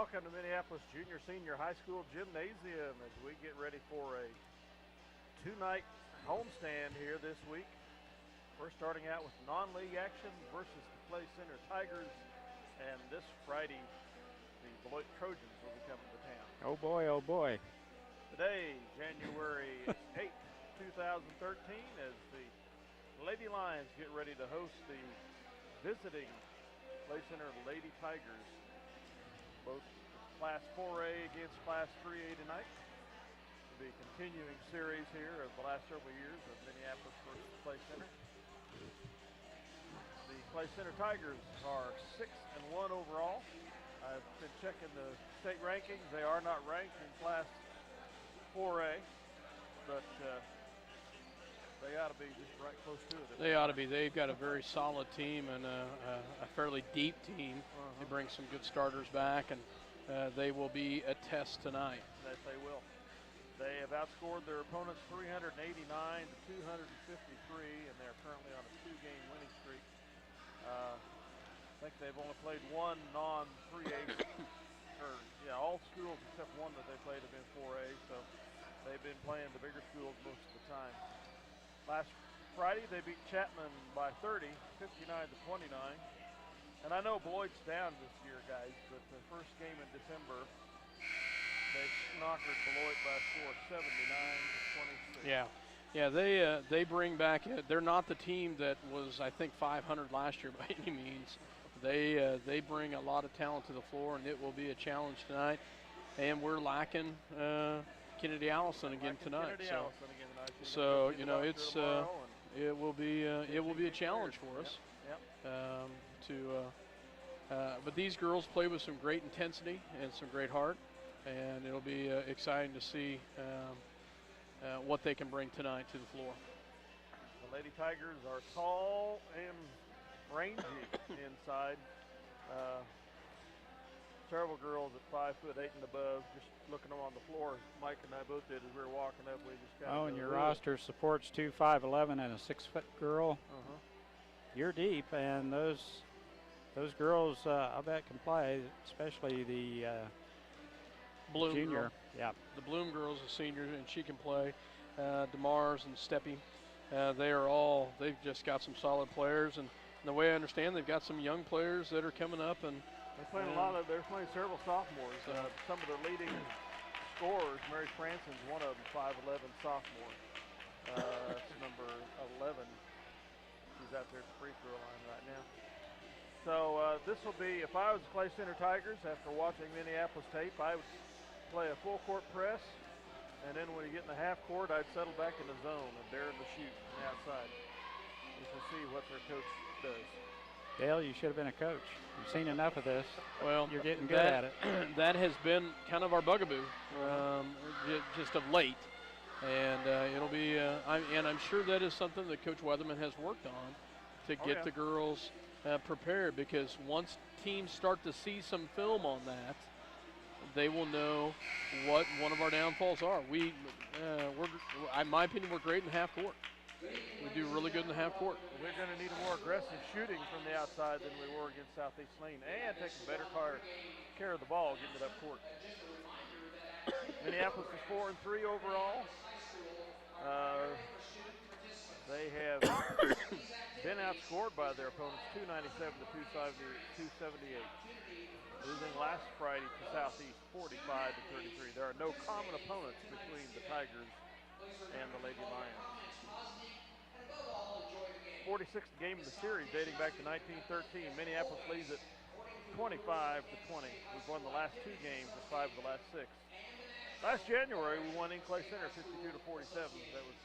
welcome to Minneapolis Junior Senior High School Gymnasium as we get ready for a two-night homestand here this week. We're starting out with non-league action versus the Clay Center Tigers, and this Friday the Beloit Trojans will be coming to town. Oh boy, oh boy. Today, January 8th, 2013, as the Lady Lions get ready to host the visiting Clay Center Lady Tigers. Both Class 4A against Class 3A tonight. It'll be a continuing series here of the last several years of Minneapolis versus Clay Center. The Clay Center Tigers are 6-1 overall. I've been checking the state rankings. They are not ranked in Class 4A, but they ought to be just right close to it. They ought to be. They've got a very solid team and a fairly deep team. They bring some good starters back, and they will be a test tonight. Yes, they will. They have outscored their opponents 389 to 253, and they're currently on a two-game winning streak. I think they've only played one non-3A, all schools except one that they played have been 4A, so they've been playing the bigger schools most of the time. Last Friday, they beat Chapman by 30, 59 to 29. And I know Beloit's down this year, guys, but the first game in December, they knockered Beloit by a score of 79 to 26. Yeah, they bring back. They're not the team that was, I think, 500 last year by any means. They bring a lot of talent to the floor, and it will be a challenge tonight. And we're lacking Kennedy Allison again tonight. So you know, it's it will be a challenge for us. But these girls play with some great intensity and some great heart, and it'll be exciting to see what they can bring tonight to the floor. The Lady Tigers are tall and rangy inside. Several girls at 5'8" and above, just looking them on the floor. Mike and I both did as we were walking up. We just kind of. Oh, and your roster supports 2 5'11" and a 6-foot girl. You're deep, and those girls, I bet, can play, especially the Bloom junior. Girl. Yeah, the Bloom girl's a senior, and she can play. DeMars and Steppy, they've just got some solid players, and the way I understand, they've got some young players that are coming up, and they're playing several sophomores. Some of the leading scorers, Mary Franson's one of them, 5'11" sophomore. That's number 11. She's out there at the free throw line right now. So this will be, if I was the Clay Center Tigers, after watching Minneapolis tape, I would play a full court press, and then when you get in the half court, I'd settle back in the zone and dare them to shoot from the outside. You can see what their coach does. Dale, you should have been a coach. You've seen enough of this. Well, you're getting good at it. That has been kind of our bugaboo just of late. And it'll be, I'm sure that is something that Coach Weatherman has worked on to get the girls prepared, because once teams start to see some film on that, they will know what one of our downfalls are. In my opinion, we're great in half court. We do really good in the half court. We're going to need a more aggressive shooting from the outside than we were against Southeast Lane, and taking better care of the ball, getting it up court. Minneapolis is 4-3 overall. They have been outscored by their opponents 297 to 278. Losing last Friday to Southeast 45 to 33. There are no common opponents between the Tigers and the Lady Lions. 46th game of the series, dating back to 1913. Minneapolis leads it 25 to 20. We've won the last 2 games and 5 of the last 6. Last January, we won in Clay Center 52 to 47. That was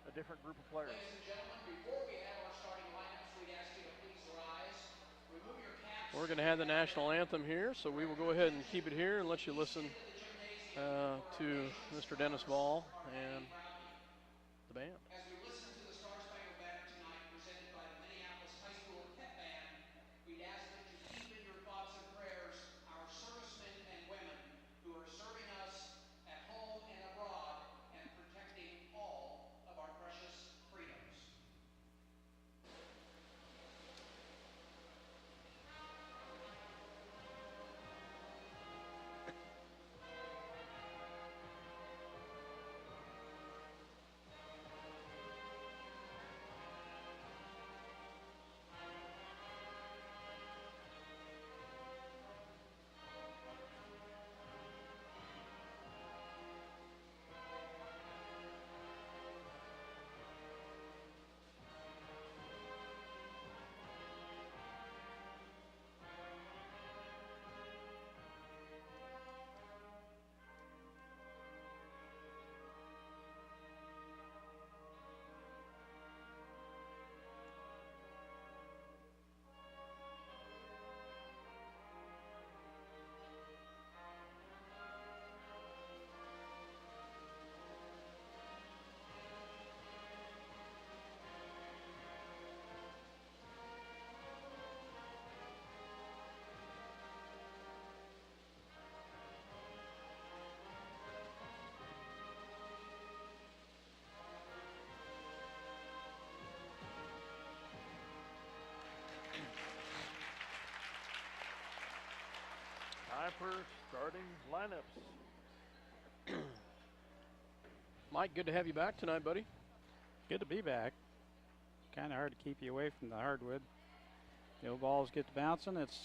a different group of players. We're going to have the national anthem here, so we will go ahead and keep it here and let you listen to Mr. Dennis Ball and the band. Sniper starting lineups. Mike, good to have you back tonight, buddy. Good to be back. Kind of hard to keep you away from the hardwood. The old balls get to bouncing. It's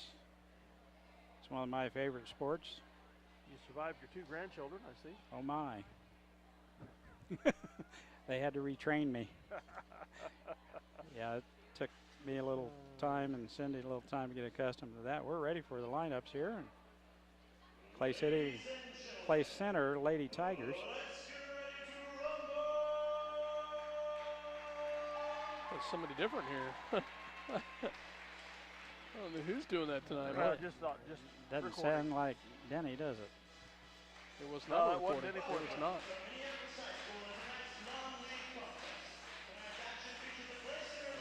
one of my favorite sports. You survived your 2 grandchildren, I see. Oh my. They had to retrain me. Yeah, it took me a little time and Cindy a little time to get accustomed to that. We're ready for the lineups here. Clay Center, Lady Tigers. There's somebody different here. I don't know who's doing that tonight. Just Doesn't recording. sound like Denny, does it? It was not a it wasn't recording. any It was not.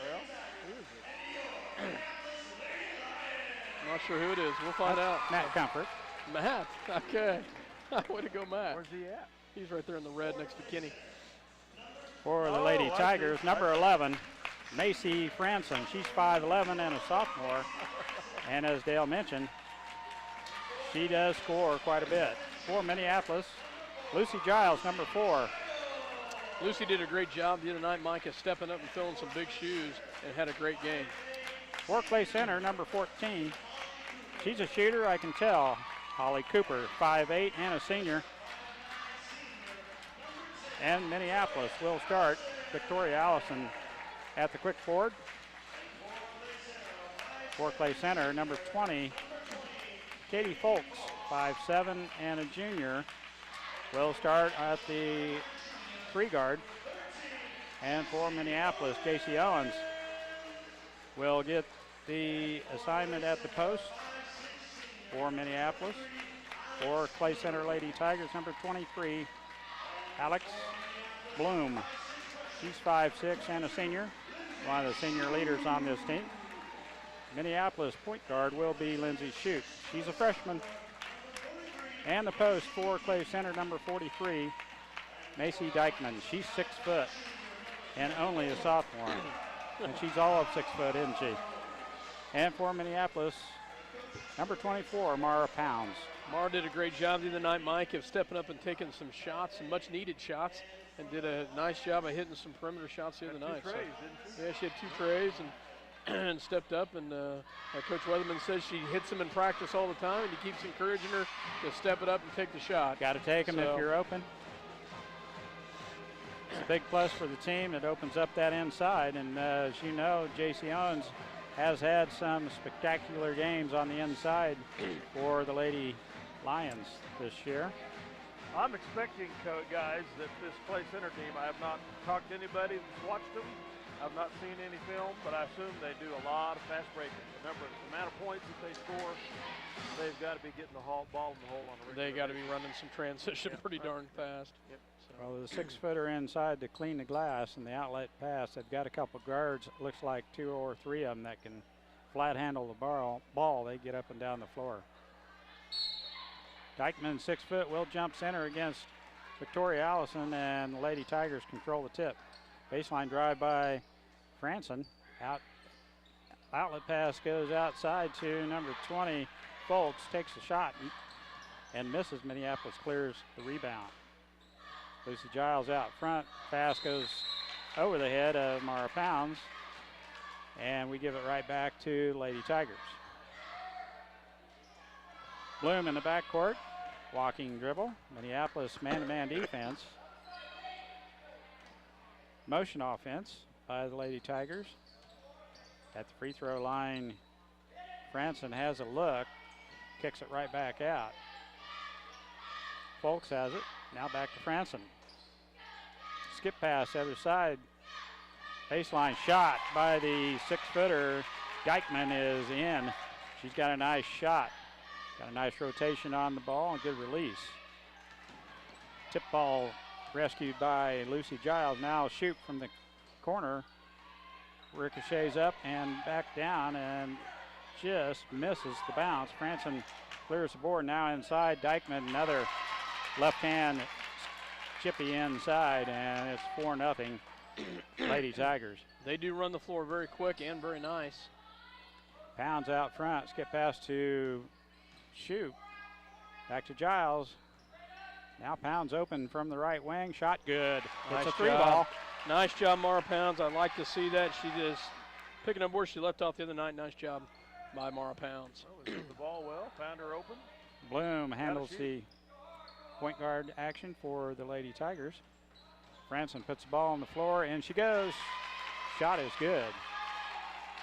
Well, who is it? I'm not sure who it is. We'll find out. Matt Comfort. Matt. Okay. Way to go, Matt. Where's he at? He's right there in the red next to Kenny. For the Lady Tigers, number 11, Macy Franson. She's 5'11" and a sophomore. And as Dale mentioned, she does score quite a bit. For Minneapolis, Lucy Giles, number 4. Lucy did a great job the other night, Micah, stepping up and filling some big shoes and had a great game. For Clay Center, number 14. She's a shooter, I can tell. Holly Cooper, 5'8" and a senior. And Minneapolis will start. Victoria Allison at the quick forward. For Clay Center, number 20, Katie Folks, 5'7" and a junior, will start at the 3 guard. And for Minneapolis, Casey Owens will get the assignment at the post for Minneapolis. For Clay Center Lady Tigers, number 23, Alex Bloom. She's 5'6" and a senior, one of the senior leaders on this team. Minneapolis point guard will be Lindsay Shute. She's a freshman. And the post for Clay Center, number 43, Macy Dykeman. She's 6 foot and only a sophomore. And she's all of 6 foot, isn't she? And for Minneapolis, number 24, Mara Pounds. Mara did a great job the other night, Mike, of stepping up and taking some shots, some much needed shots, and did a nice job of hitting some perimeter shots the other night. 2 trays, didn't she? Yeah, she had 2 trays and stepped up, and Coach Weatherman says she hits them in practice all the time, and he keeps encouraging her to step it up and take the shot. Got to take them if you're open. It's a big plus for the team. It opens up that inside, and as you know, J.C. Owens has had some spectacular games on the inside for the Lady Lions this year. I'm expecting, guys, that this Clay Center team, I have not talked to anybody that's watched them. I've not seen any film, but I assume they do a lot of fast breaking. Remember, the amount of points that they score, they've got to be getting the ball in the hole on the regular. They got to be running some transition pretty darn fast. Yep. So. Well, the 6-footer inside to clean the glass and the outlet pass, they've got a couple guards. It looks like 2 or 3 of them that can flat handle the ball. They get up and down the floor. Dykeman, 6 foot, will jump center against Victoria Allison, and the Lady Tigers control the tip. Baseline drive by Franson. Outlet pass goes outside to number 20, Folks, takes a shot and misses. Minneapolis clears the rebound. Lucy Giles out front. Pass goes over the head of Mara Pounds, and we give it right back to Lady Tigers. Bloom in the backcourt, walking dribble. Minneapolis man-to-man defense. Motion offense by the Lady Tigers. At the free throw line, Franson has a look, kicks it right back out. Folks has it, now back to Franson. Skip pass other side. Baseline shot by the 6-footer. Dykeman is in. She's got a nice shot. Got a nice rotation on the ball and good release. Tip ball rescued by Lucy Giles. Now shoot from the corner. Ricochets up and back down and just misses the bounce. Franson clears the board. Now inside. Dykeman, another left hand chippy inside, and it's 4-0 Lady Tigers. They do run the floor very quick and very nice. Pounds out front. Skip pass to Shoot. Back to Giles. Now Pounds open from the right wing. Shot good. Nice It's a 3 job. ball. Nice job, Mara Pounds. I like to see that. She just picking up where she left off the other night. Nice job by Mara Pounds. Well, we moved the ball well. Found her open. Bloom handles the point guard action for the Lady Tigers. Franson puts the ball on the floor, and she goes. Shot is good.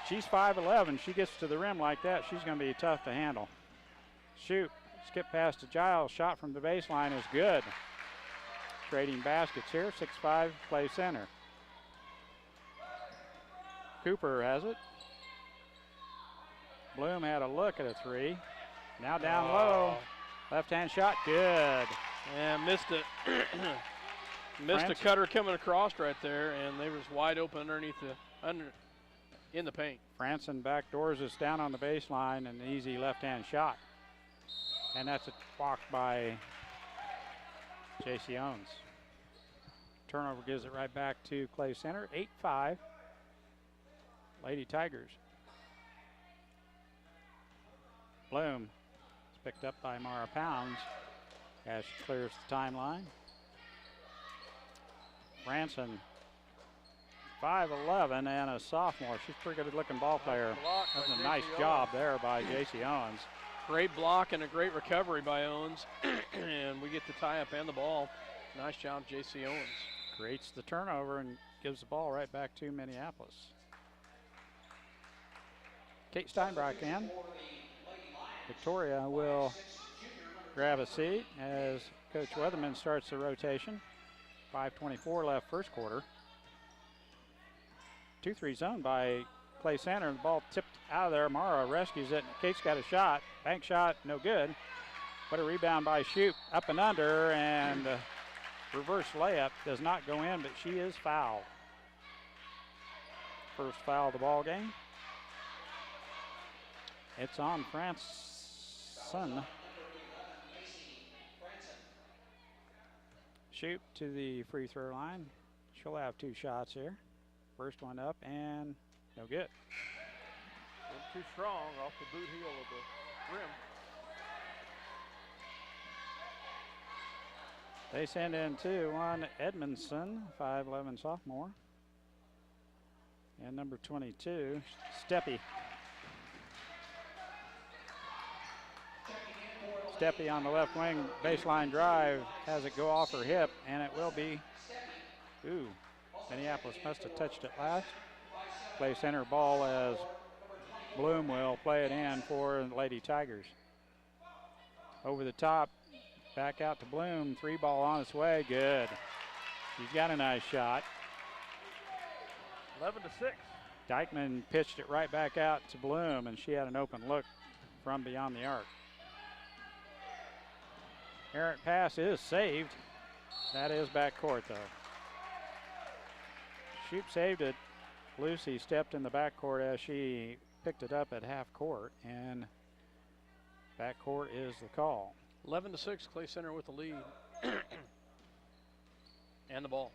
She's 5'11". She gets to the rim like that, she's going to be tough to handle. Shoot. Skip pass to Giles. Shot from the baseline is good. Trading baskets here. 6'5", play center. Cooper has it. Bloom had a look at a 3. Now down low. Left-hand shot, good. And missed it. Missed a cutter coming across right there, and they was wide open underneath in the paint. Franson backdoors us down on the baseline, an easy left-hand shot. And that's a block by J.C. Owens. Turnover gives it right back to Clay Center. 8-5. Lady Tigers. Bloom is picked up by Mara Pounds as she clears the timeline. Franson, 5'11" and a sophomore. She's a pretty good looking ball player. That's a nice job there by J.C. Owens. Great block and a great recovery by Owens. And we get the tie up and the ball. Nice job, J.C. Owens. Creates the turnover and gives the ball right back to Minneapolis. Kate Steinbrock in. Victoria will grab a seat as Coach Weatherman starts the rotation. 5:24 left first quarter. 2-3 zone by Clay Center. The ball tipped out of there. Mara rescues it. Kate's got a shot. Bank shot, no good. But a rebound by Shoup. Up and under, and reverse layup does not go in, but she is fouled. First foul of the ball game. It's on Franson. Shoup to the free throw line. She'll have 2 shots here. First one up and no good. Too strong off the boot heel of the rim. They send in 2. One Edmondson, 5'11" sophomore. And number 22, Steppy. Steppy on the left wing, baseline drive, has it go off her hip, and it will be, Minneapolis must have touched it last. Play center ball as Bloom will play it in for the Lady Tigers. Over the top, back out to Bloom, 3 ball on its way, good. She's got a nice shot. 11-6. Dykeman pitched it right back out to Bloom, and she had an open look from beyond the arc. Errant pass is saved. That is backcourt, though. Shoup saved it. Lucy stepped in the backcourt as she picked it up at half court, and backcourt is the call. 11-6, Clay Center with the lead. And the ball.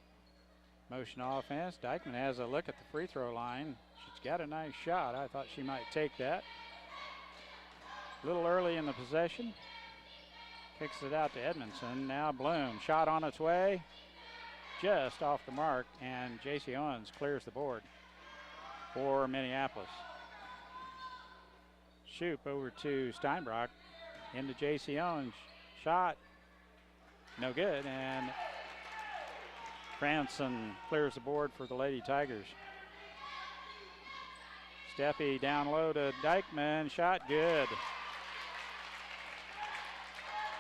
Motion offense. Dykeman has a look at the free throw line. She's got a nice shot. I thought she might take that. A little early in the possession. Kicks it out to Edmondson. Now Bloom. Shot on its way. Just off the mark, and J.C. Owens clears the board for Minneapolis. Shoup over to Steinbrock. Into J.C. Owens. Shot. No good, and Franson clears the board for the Lady Tigers. Steppy down low to Dykeman. Shot good.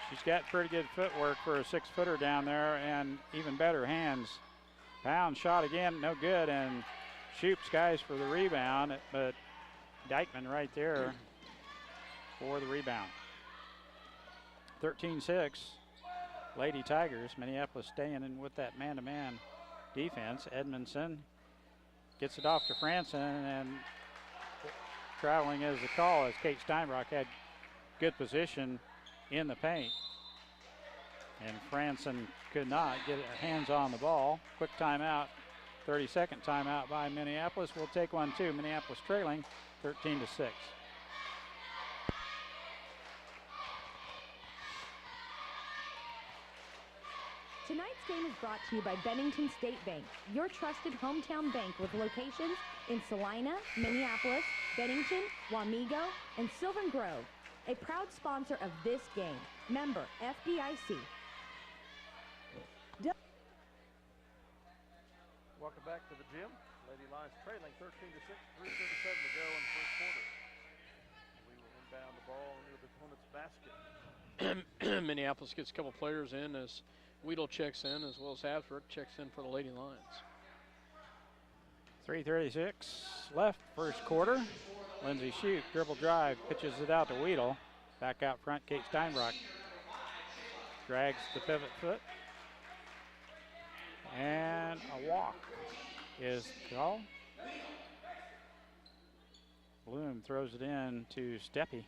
She's got pretty good footwork for a 6-footer down there, and even better hands. Pound shot again, no good, and Shoup skies for the rebound, but Dykeman right there for the rebound. 13-6, Lady Tigers. Minneapolis staying in with that man-to-man defense. Edmondson gets it off to Franson, and traveling is the call as Kate Steinbrock had good position in the paint. And Franson could not get hands on the ball. Quick timeout, 30-second timeout by Minneapolis. We'll take one too. Minneapolis trailing 13-6. Tonight's game is brought to you by Bennington State Bank, your trusted hometown bank with locations in Salina, Minneapolis, Bennington, Wamego, and Sylvan Grove. A proud sponsor of this game. Member FDIC. Welcome back to the gym. Lady Lions trailing 13-6, 3:37 to go in the first quarter. We will inbound the ball into the opponent's basket. Minneapolis gets a couple players in as Weedle checks in, as well as Habsburg checks in for the Lady Lions. 3:36 left first quarter. Lindsay Shoup, dribble drive, pitches it out to Weedle. Back out front, Kate Steinbrock drags the pivot foot. And a walk is called. Bloom throws it in to Steppe.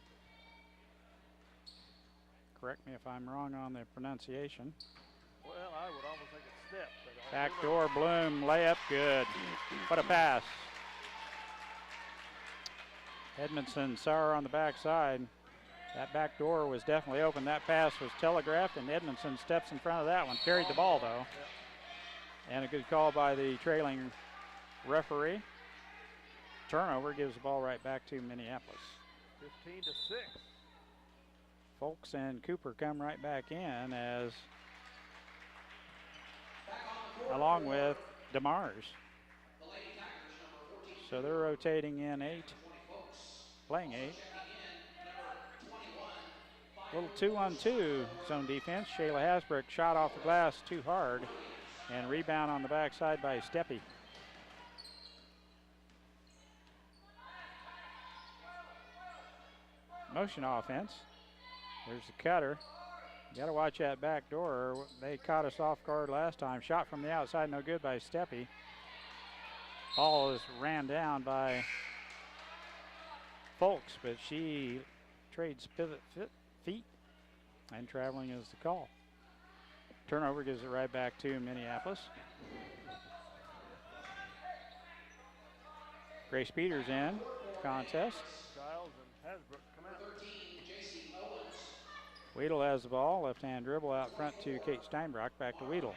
Correct me if I'm wrong on the pronunciation. Well, I would almost think it's step. Backdoor Bloom, layup, good. What a pass. Edmondson saw her on the backside. That back door was definitely open. That pass was telegraphed, and Edmondson steps in front of that one. Carried the ball, though. Yep. And a good call by the trailing referee. Turnover gives the ball right back to Minneapolis. 15-6. Folks and Cooper come right back in as, along with DeMars. So they're rotating in 8, playing 8. Little 2-on-2 zone defense. Shayla Hasbrook shot off the glass too hard, and rebound on the backside by Steppe. Motion offense. There's the cutter. You got to watch that back door. They caught us off guard last time. Shot from the outside, no good by Steppe. Ball is ran down by Folks, but she trades pivot feet, and traveling is the call. Turnover gives it right back to Minneapolis. Grace Peters in contest. Giles and Hasbrook come out. Weedle has the ball, left-hand dribble out front to Kate Steinbrock, back to Weedle.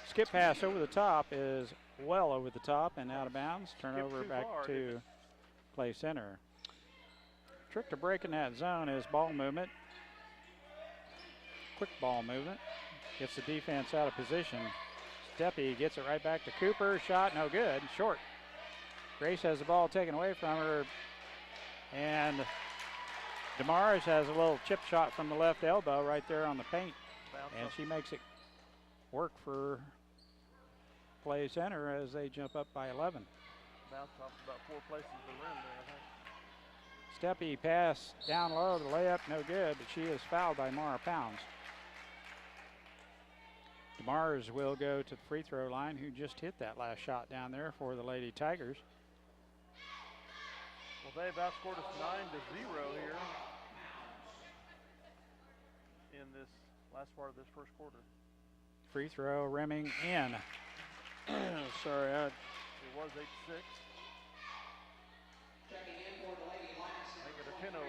Skip pass over the top is well over the top and out of bounds. Turnover back to play center. Trick to break in that zone is ball movement. Quick ball movement. Gets the defense out of position. Steppe gets it right back to Cooper. Shot no good. Short. Grace has the ball taken away from her. And DeMars has a little chip shot from the left elbow right there on the paint. And she makes it work for play center as they jump up by 11. Bounce off about 4 places to the rim there, I think. Steppe pass down low, the layup no good, but she is fouled by Mara Pounds. DeMars will go to the free throw line, who just hit that last shot down there for the Lady Tigers. Well, they've outscored us 9-0 here in this last part of this first quarter. Free throw rimming in. Sorry, it was 8-6. Making a 10-0 run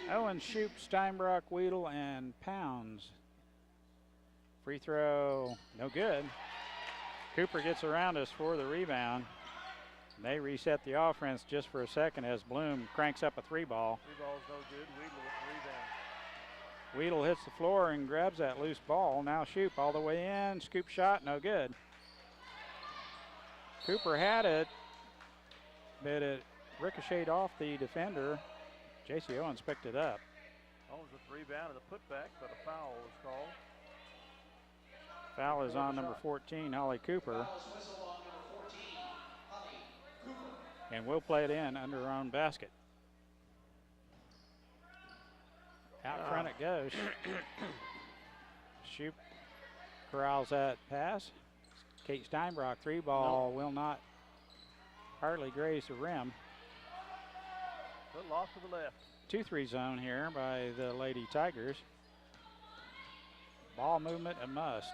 now. Owen, Shoup, Steinbrock, Weedle, and Pounds. Free throw, no good. Cooper gets around us for the rebound. They reset the offense just for a second as Bloom cranks up a 3-ball. 3 balls no good. Weedle with the rebound. Weedle hits the floor and grabs that loose ball. Now Shoup all the way in. Scoop shot, no good. Cooper had it, but it ricocheted off the defender. J.C. Owens picked it up. Owens with the rebound and the putback, but a foul was called. Foul is on number 14, Holly Cooper. And we'll play it in under our own basket. Out front it goes. Shoup corrals that pass. Kate Steinbrock 3-ball will not hardly graze the rim. Little off to the left. 2-3 zone here by the Lady Tigers. Ball movement a must.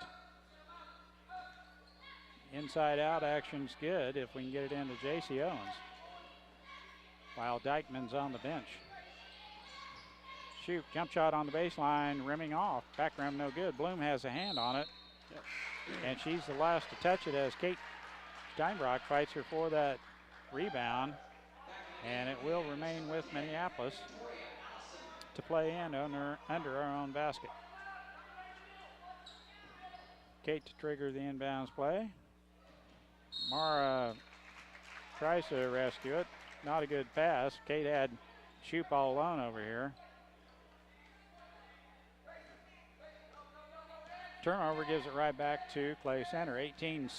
Inside out action's good if we can get it into J.C. Owens. while Dykeman's on the bench. Shoot, jump shot on the baseline, rimming off. Back rim, no good. Bloom has a hand on it. Yep. And she's the last to touch it as Kate Steinbrock fights her for that rebound. And it will remain with Minneapolis to play in under our own basket. Kate to trigger the inbounds play. Mara tries to rescue it. Not a good pass. Kate had Shoop all alone over here. Turnover gives it right back to Clay Center. 18-6.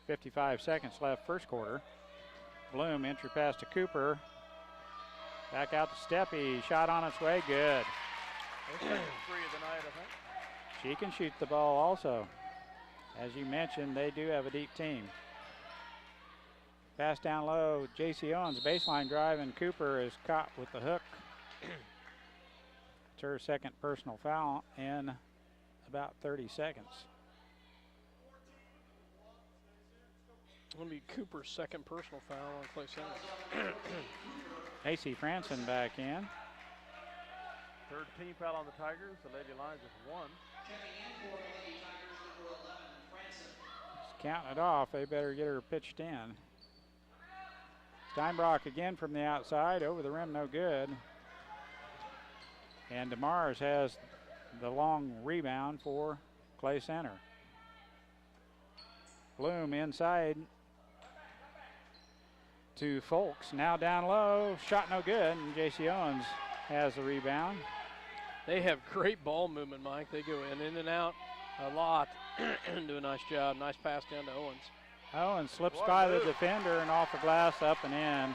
55 seconds left first quarter. Bloom entry pass to Cooper. Back out to Steppe. Shot on its way. Good. Three of the night, I think. She can shoot the ball also. As you mentioned, they do have a deep team. Pass down low. J.C. Owens, baseline drive, and Cooper is caught with the hook. It's her second personal foul in about 30 seconds. It's going to be Cooper's second personal foul on Clay Center. Macy Franson back in. Third team foul on the Tigers. The Lady Lions just one. Just counting it off. They better get her pitched in. Steinbrock again from the outside. Over the rim, no good. And DeMars has the long rebound for Clay Center. Bloom inside to Folks. Now down low. Shot no good. And J.C. Owens has the rebound. They have great ball movement, Mike. They go in and out a lot. Do a nice job. Nice pass down to Owens. Owens slips by the defender and off the glass, up and in.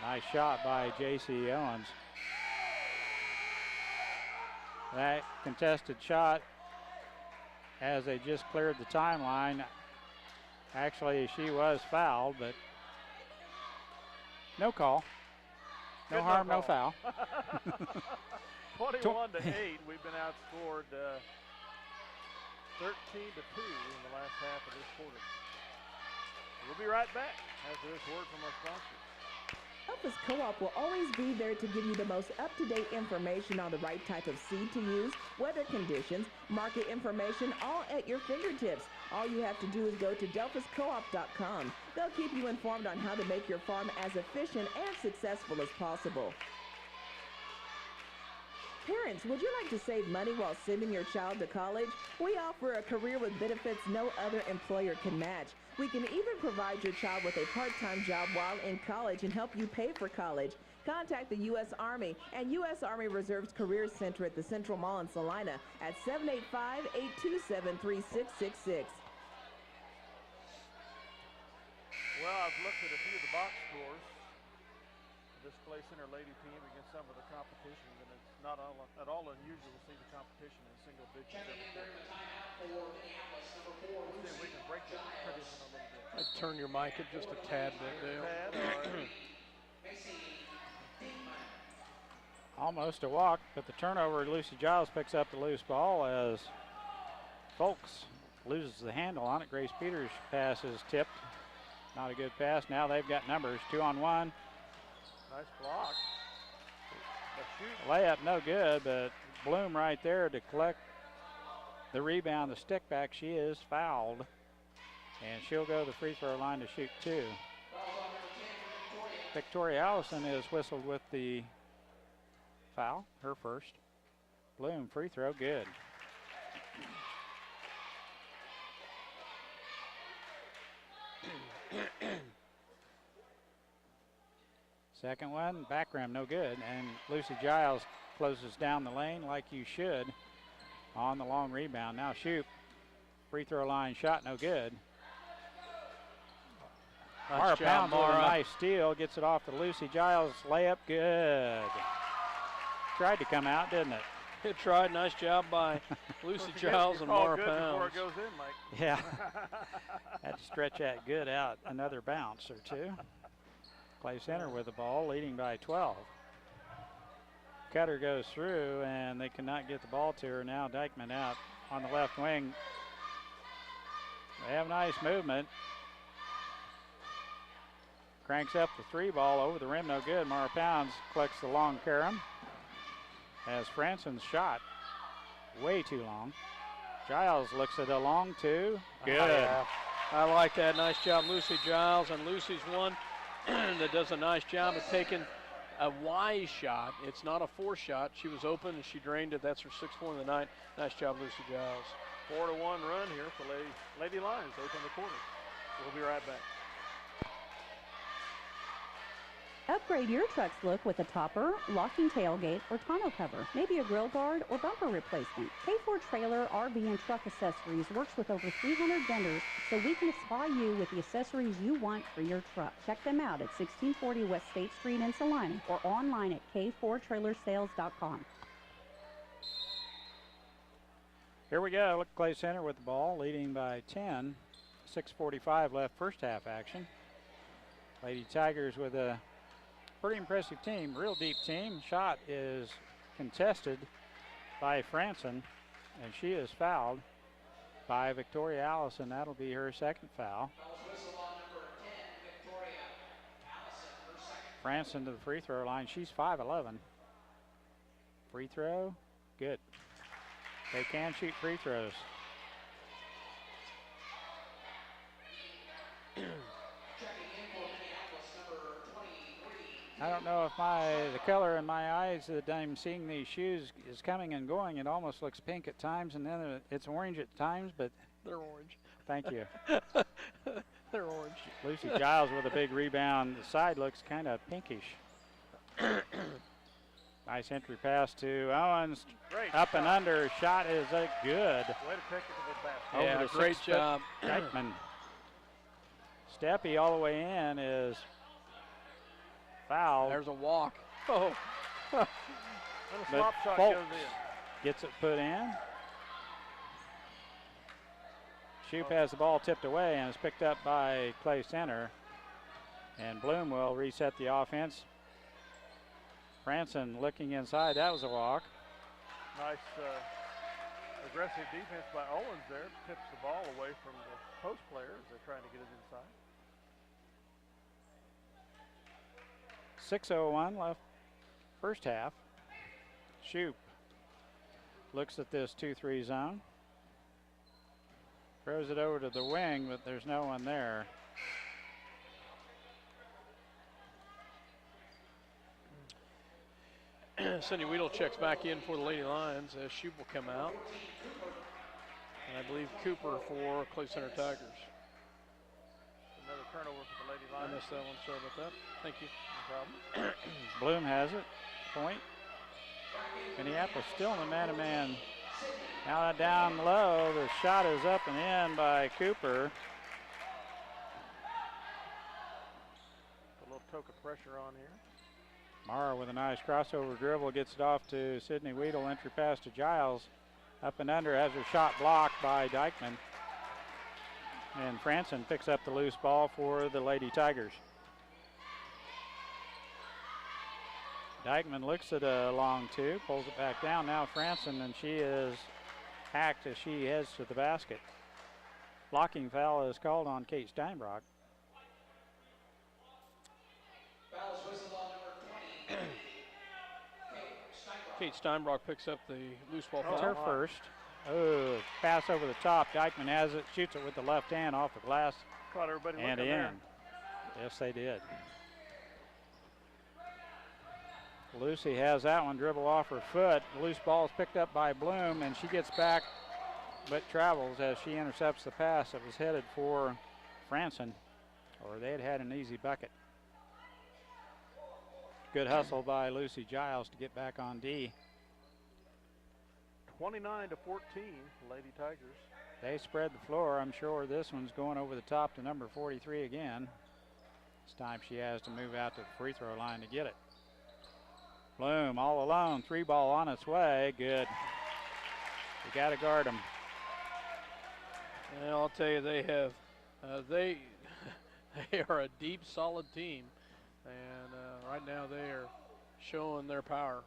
Nice shot by J.C. Owens. That contested shot, as they just cleared the timeline, actually she was fouled, but no call. No harm, no foul. 21 to 8. We've been outscored 13 to 2 in the last half of this quarter. We'll be right back after this word from our sponsors. Delphus Co-op will always be there to give you the most up-to-date information on the right type of seed to use, weather conditions, market information, all at your fingertips. All you have to do is go to delphuscoop.com. They'll keep you informed on how to make your farm as efficient and successful as possible. Parents, would you like to save money while sending your child to college? We offer a career with benefits no other employer can match. We can even provide your child with a part-time job while in college and help you pay for college. Contact the U.S. Army and U.S. Army Reserve's Career Center at the Central Mall in Salina at 785-827-3666. Well, I've looked at a few of the box scores for this Clay Center Lady team against some of the competition, and it's not at all unusual to see the competition in single digits every day. Let's see if we can break that tradition a little bit. I'd turn your mic up just a tad bit, Dale. Almost a walk, but the turnover, Lucy Giles picks up the loose ball as Folks loses the handle on it. Grace Peters' pass is tipped. Not a good pass. Now they've got numbers. 2-on-1. Nice block. Layup no good, but Bloom right there to collect the rebound, the stick back. She is fouled, and she'll go to the free throw line to shoot two. Victoria Allison is whistled with the foul, her first. Bloom free throw, good. Second one, back rim, no good. And Lucy Giles closes down the lane like you should on the long rebound. Now Shoop, free throw line shot, no good. Mara Pounds with a nice steal, gets it off to Lucy Giles, layup, good. Tried to come out, didn't it? It tried, nice job by Lucy Giles and Mara Pounds. Before it goes in, Mike. Yeah, had to stretch that good out, another bounce or two. Clay Center with the ball, leading by 12. Cutter goes through, and they cannot get the ball to her. Now Dykeman out on the left wing. They have nice movement. cranks up the 3 ball over the rim, no good. Mara Pounds collects the long carom as Franson's shot way too long. Giles looks at a long 2. Good. Yeah. I like that. Nice job, Lucy Giles. And Lucy's one that does a nice job of taking a wise shot. It's not a force shot. She was open and she drained it. That's her 6th point of the night. Nice job, Lucy Giles. 4-1 run here for Lady Lions. Open the corner. We'll be right back. Upgrade your truck's look with a topper, locking tailgate, or tonneau cover, maybe a grill guard or bumper replacement. K4 Trailer, RV, and Truck Accessories works with over 300 vendors so we can supply you with the accessories you want for your truck. Check them out at 1640 West State Street in Salina or online at k4trailersales.com. Here we go. Look, Clay Center with the ball, leading by 10. 6:45 left, first half action. Lady Tigers with a pretty impressive team, real deep team. Shot is contested by Franson, and she is fouled by Victoria Allison. That'll be her 2nd foul. Franson to the free throw line. She's 5'11". Free throw, good. They can shoot free throws. I don't know if the color in my eyes that I'm seeing these shoes is coming and going. It almost looks pink at times, and then it's orange at times, but they're orange. Thank you. They're orange. Lucy Giles with a big rebound. The side looks kind of pinkish. Nice entry pass to Owens. Great up shot. And under. Shot is a good. Way to take it to the basket. Yeah, Over the great 6 foot job. Dykeman. Steppy all the way in is fouled. There's a walk. Oh. And a But slop shot Folks goes in. gets it put in. Shoup has the ball tipped away and is picked up by Clay Center. And Bloom will reset the offense. Franson looking inside. That was a walk. Nice aggressive defense by Owens there. Tips the ball away from the post player as they're trying to get it inside. 6:01 left first half. Shoup looks at this 2-3 zone. Throws it over to the wing, but there's no one there. Cindy Weedle checks back in for the Lady Lions as Shoup will come out. And I believe Cooper for Clay Center Tigers. Another turnover for the Lady I Lions. missed that one. Sorry about that. Thank you. No problem. Bloom has it. Point. Minneapolis still in the man-to-man. Now down low. The shot is up and in by Cooper. A little toke of pressure on here. Mara with a nice crossover dribble gets it off to Sydney Weedle. Entry pass to Giles. Up and under, has her shot blocked by Dykeman. And Franson picks up the loose ball for the Lady Tigers. Dykeman looks at a long 2, pulls it back down. Now Franson, and she is hacked as she heads to the basket. Blocking foul is called on Kate Steinbrock. Kate Steinbrock picks up the loose ball It's foul. her first. Oh, pass over the top. Dykeman has it, shoots it with the left hand off the glass Caught everybody and looking in. there. Yes, they did. Lucy has that one, dribble off her foot. The loose ball is picked up by Bloom, and she gets back but travels as she intercepts the pass that was headed for Franson, or they had had an easy bucket. Good hustle by Lucy Giles to get back on D. 29-14, Lady Tigers. They spread the floor. I'm sure this one's going over the top to number 43 again. This time she has to move out to the free throw line to get it. Bloom all alone, 3 ball on its way, good. You gotta guard them. And I'll tell you, they have, they are a deep, solid team. And right now they are showing their power.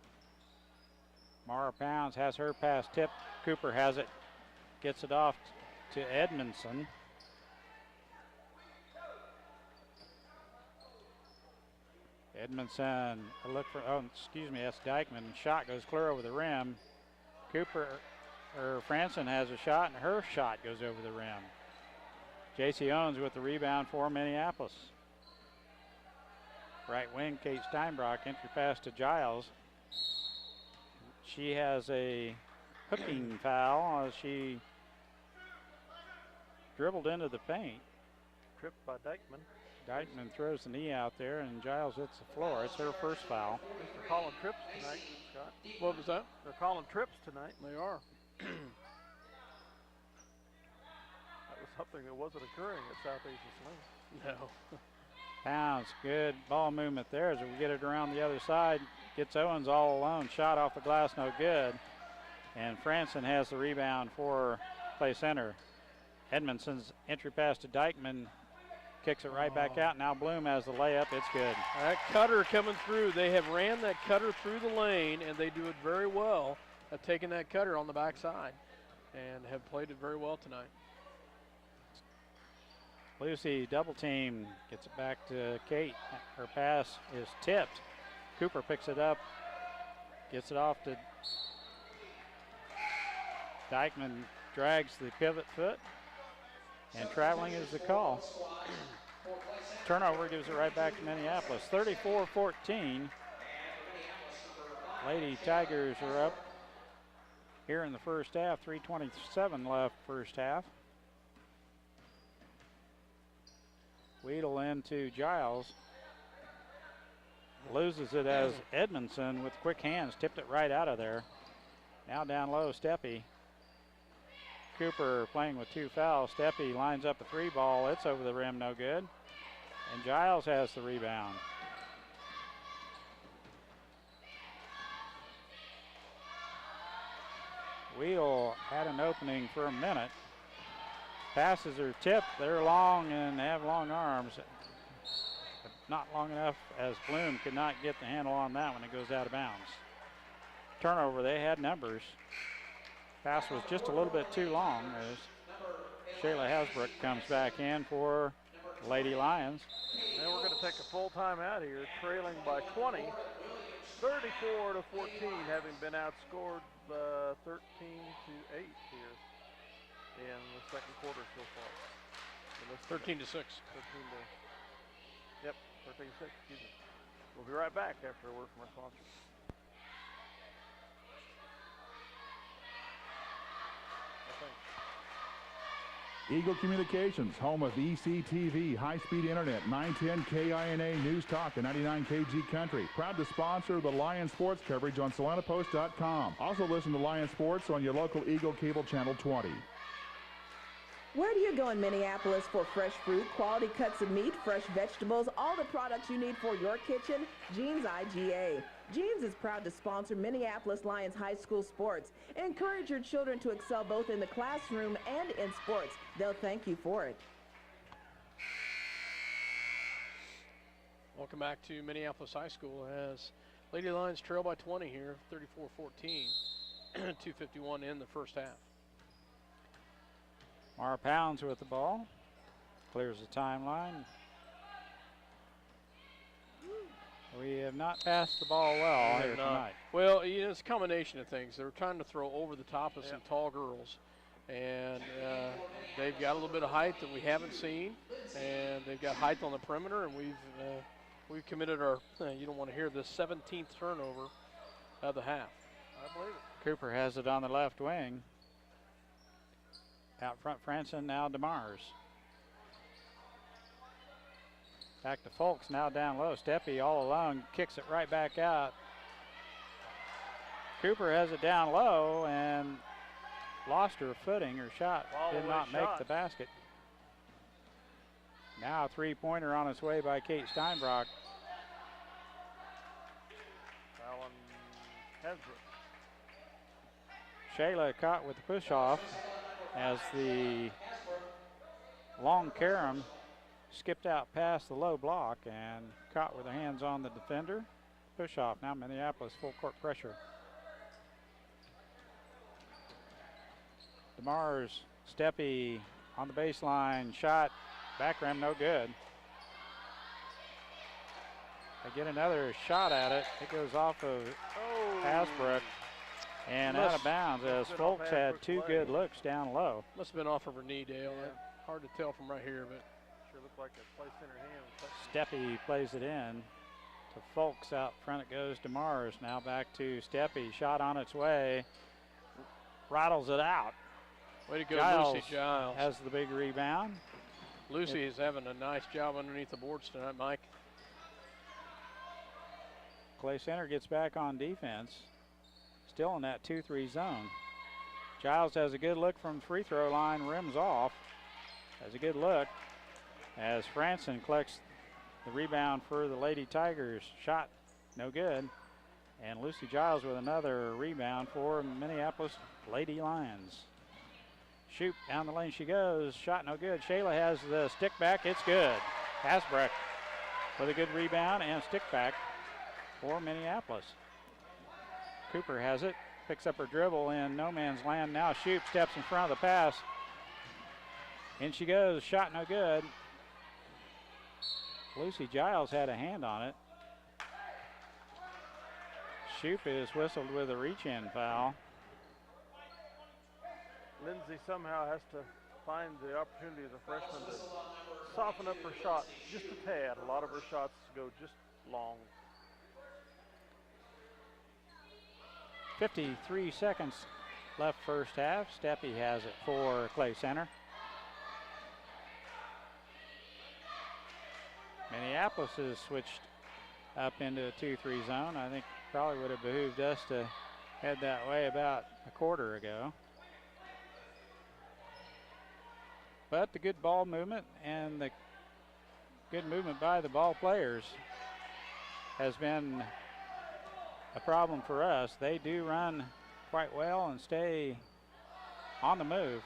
Mara Pounds has her pass tipped. Cooper has it, gets it off to Edmondson. Edmondson, a look for, oh, excuse me, that's Dykeman. Shot goes clear over the rim. Franson has a shot, and her shot goes over the rim. J.C. Owens with the rebound for Minneapolis. Right wing, Kate Steinbrock, entry pass to Giles. She has a hooking foul as she dribbled into the paint. Tripped by Dykeman. Dykeman throws the knee out there, and Giles hits the floor. It's her first foul. They're calling trips tonight, Scott. What was that? They're calling trips tonight. They are. That was something that wasn't occurring at Southeastern Sling. No. Pounds, good ball movement there as we get it around the other side. Gets Owens all alone. Shot off the glass, no good. And Franson has the rebound for play center. Edmondson's entry pass to Dykeman. Kicks it right back out. Now Bloom has the layup. It's good. That cutter coming through. They have ran that cutter through the lane, and they do it very well at taking that cutter on the backside and have played it very well tonight. Lucy double team, gets it back to Kate. Her pass is tipped. Cooper picks it up, gets it off to Dykeman, drags the pivot foot, and traveling is the call. Turnover gives it right back to Minneapolis. 34-14. Lady Tigers are up here in the first half. 3:27 left first half. Weedle into Giles. Loses it as Edmondson with quick hands. Tipped it right out of there. Now down low, Steppe. Cooper playing with 2 fouls. Steppe lines up a 3 ball. It's over the rim, no good. And Giles has the rebound. Weedle had an opening for a minute. Passes are tipped. They're long and have long arms. But not long enough as Bloom could not get the handle on that when it goes out of bounds. Turnover, they had numbers. Pass was just a little bit too long as Shayla Hasbrook comes back in for Lady Lions. And we're going to take a full time out here, trailing by 20, 34-14, having been outscored 13-8 here in the second quarter so far. 13-6. 13-6, excuse me. We'll be right back after a word from our sponsors. Eagle Communications, home of ECTV, high-speed internet, 910 KINA News Talk, and 99 KG Country. Proud to sponsor the Lion Sports coverage on SalinaPost.com. Also listen to Lion Sports on your local Eagle Cable Channel 20. Where do you go in Minneapolis for fresh fruit, quality cuts of meat, fresh vegetables, all the products you need for your kitchen? Jeans IGA. Jeans is proud to sponsor Minneapolis Lions High School sports. Encourage your children to excel both in the classroom and in sports. They'll thank you for it. Welcome back to Minneapolis High School as Lady Lions trail by 20 here, 34-14, 2:51 in the first half. Mara Pounds with the ball. Clears the timeline. We have not passed the ball well here tonight. Well, you know, it's a combination of things. They're trying to throw over the top of some tall girls, and they've got a little bit of height that we haven't seen, and they've got height on the perimeter, and we've committed our, you don't want to hear this, 17th turnover of the half. I believe it. Cooper has it on the left wing. Out front, Franson, now DeMars. Back to Folks, now down low. Steppe all alone, kicks it right back out. Cooper has it down low and lost her footing. Her shot did not make the basket. Now a three-pointer on its way by Kate Steinbrock. Alan Hasbrook. Shayla caught with the push-off as the long carom skipped out past the low block and caught with her hands on the defender. Push-off, now Minneapolis full court pressure. DeMars, Steppe on the baseline, shot, back rim, no good. get another shot at it. It goes off of Hasbrook and out of bounds as Folks had two good looks down low. Must have been off of her knee, Dale. Hard to tell from right here, but sure looked like a play center hand. Steppe plays it in to Folks. Out front it goes to Mars. Now back to Steppe. Shot on its way. Rattles it out. Way to go, Giles Lucy Giles. has the big rebound. Lucy is having a nice job underneath the boards tonight, Mike. Clay Center gets back on defense. Still in that 2-3 zone. Giles has a good look from free throw line, rims off. Has a good look as Franson collects the rebound for the Lady Tigers. Shot no good. And Lucy Giles with another rebound for Minneapolis Lady Lions. Shoot, down the lane she goes. Shot no good. Shayla has the stick back. It's good. Hasbrook with a good rebound and stick back for Minneapolis. Cooper has it. Picks up her dribble in no man's land. Now Shoop steps in front of the pass. In she goes. Shot no good. Lucy Giles had a hand on it. Shoop is whistled with a reach-in foul. Lindsay somehow has to find the opportunity as a freshman to soften up her shot just a tad. A lot of her shots go just long. 53 seconds left first half. Steppe has it for Clay Center. Minneapolis has switched up into a 2-3 zone. I think probably would have behooved us to head that way about a quarter ago. But the good ball movement and the good movement by the ball players has been a problem for us. They do run quite well and stay on the move.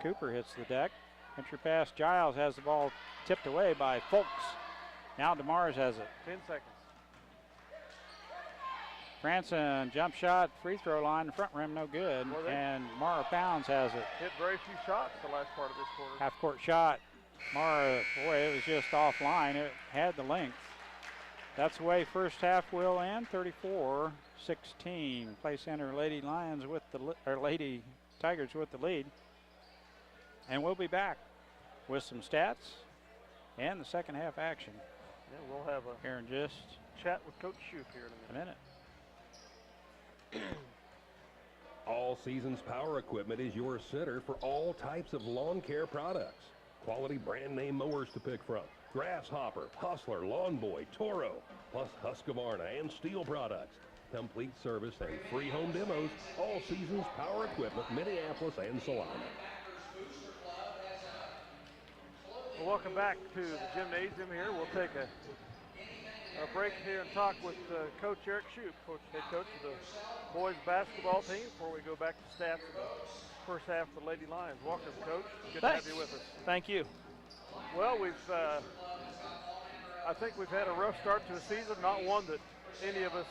Cooper hits the deck. Entry pass. Giles has the ball tipped away by Folks. Now DeMars has it. 10 seconds. Franson, jump shot, free throw line, front rim, no good. And Mara Pounds has it. Hit very few shots the last part of this quarter. Half court shot. Mara, boy, it was just offline. It had the length. That's the way first half will end. 34-16. Play Center Lady Lions with the Lady Tigers with the lead. And we'll be back with some stats and the second half action. Yeah, we'll have a here in just chat with Coach Shoup here in a minute. All Seasons Power Equipment is your center for all types of lawn care products. Quality brand name mowers to pick from. Grasshopper, Hustler, Lawn Boy, Toro, plus Husqvarna and Steel products. Complete service and free home demos. All Seasons Power Equipment, Minneapolis and Salina. Well, welcome back to the gymnasium here. We'll take a break here and talk with Coach Eric Shoup, head coach of the boys basketball team, before we go back to stats of the first half of the Lady Lions. Welcome, Coach. Good to have you with us. Thank you. Well, I think we've had a rough start to the season, not one that any of us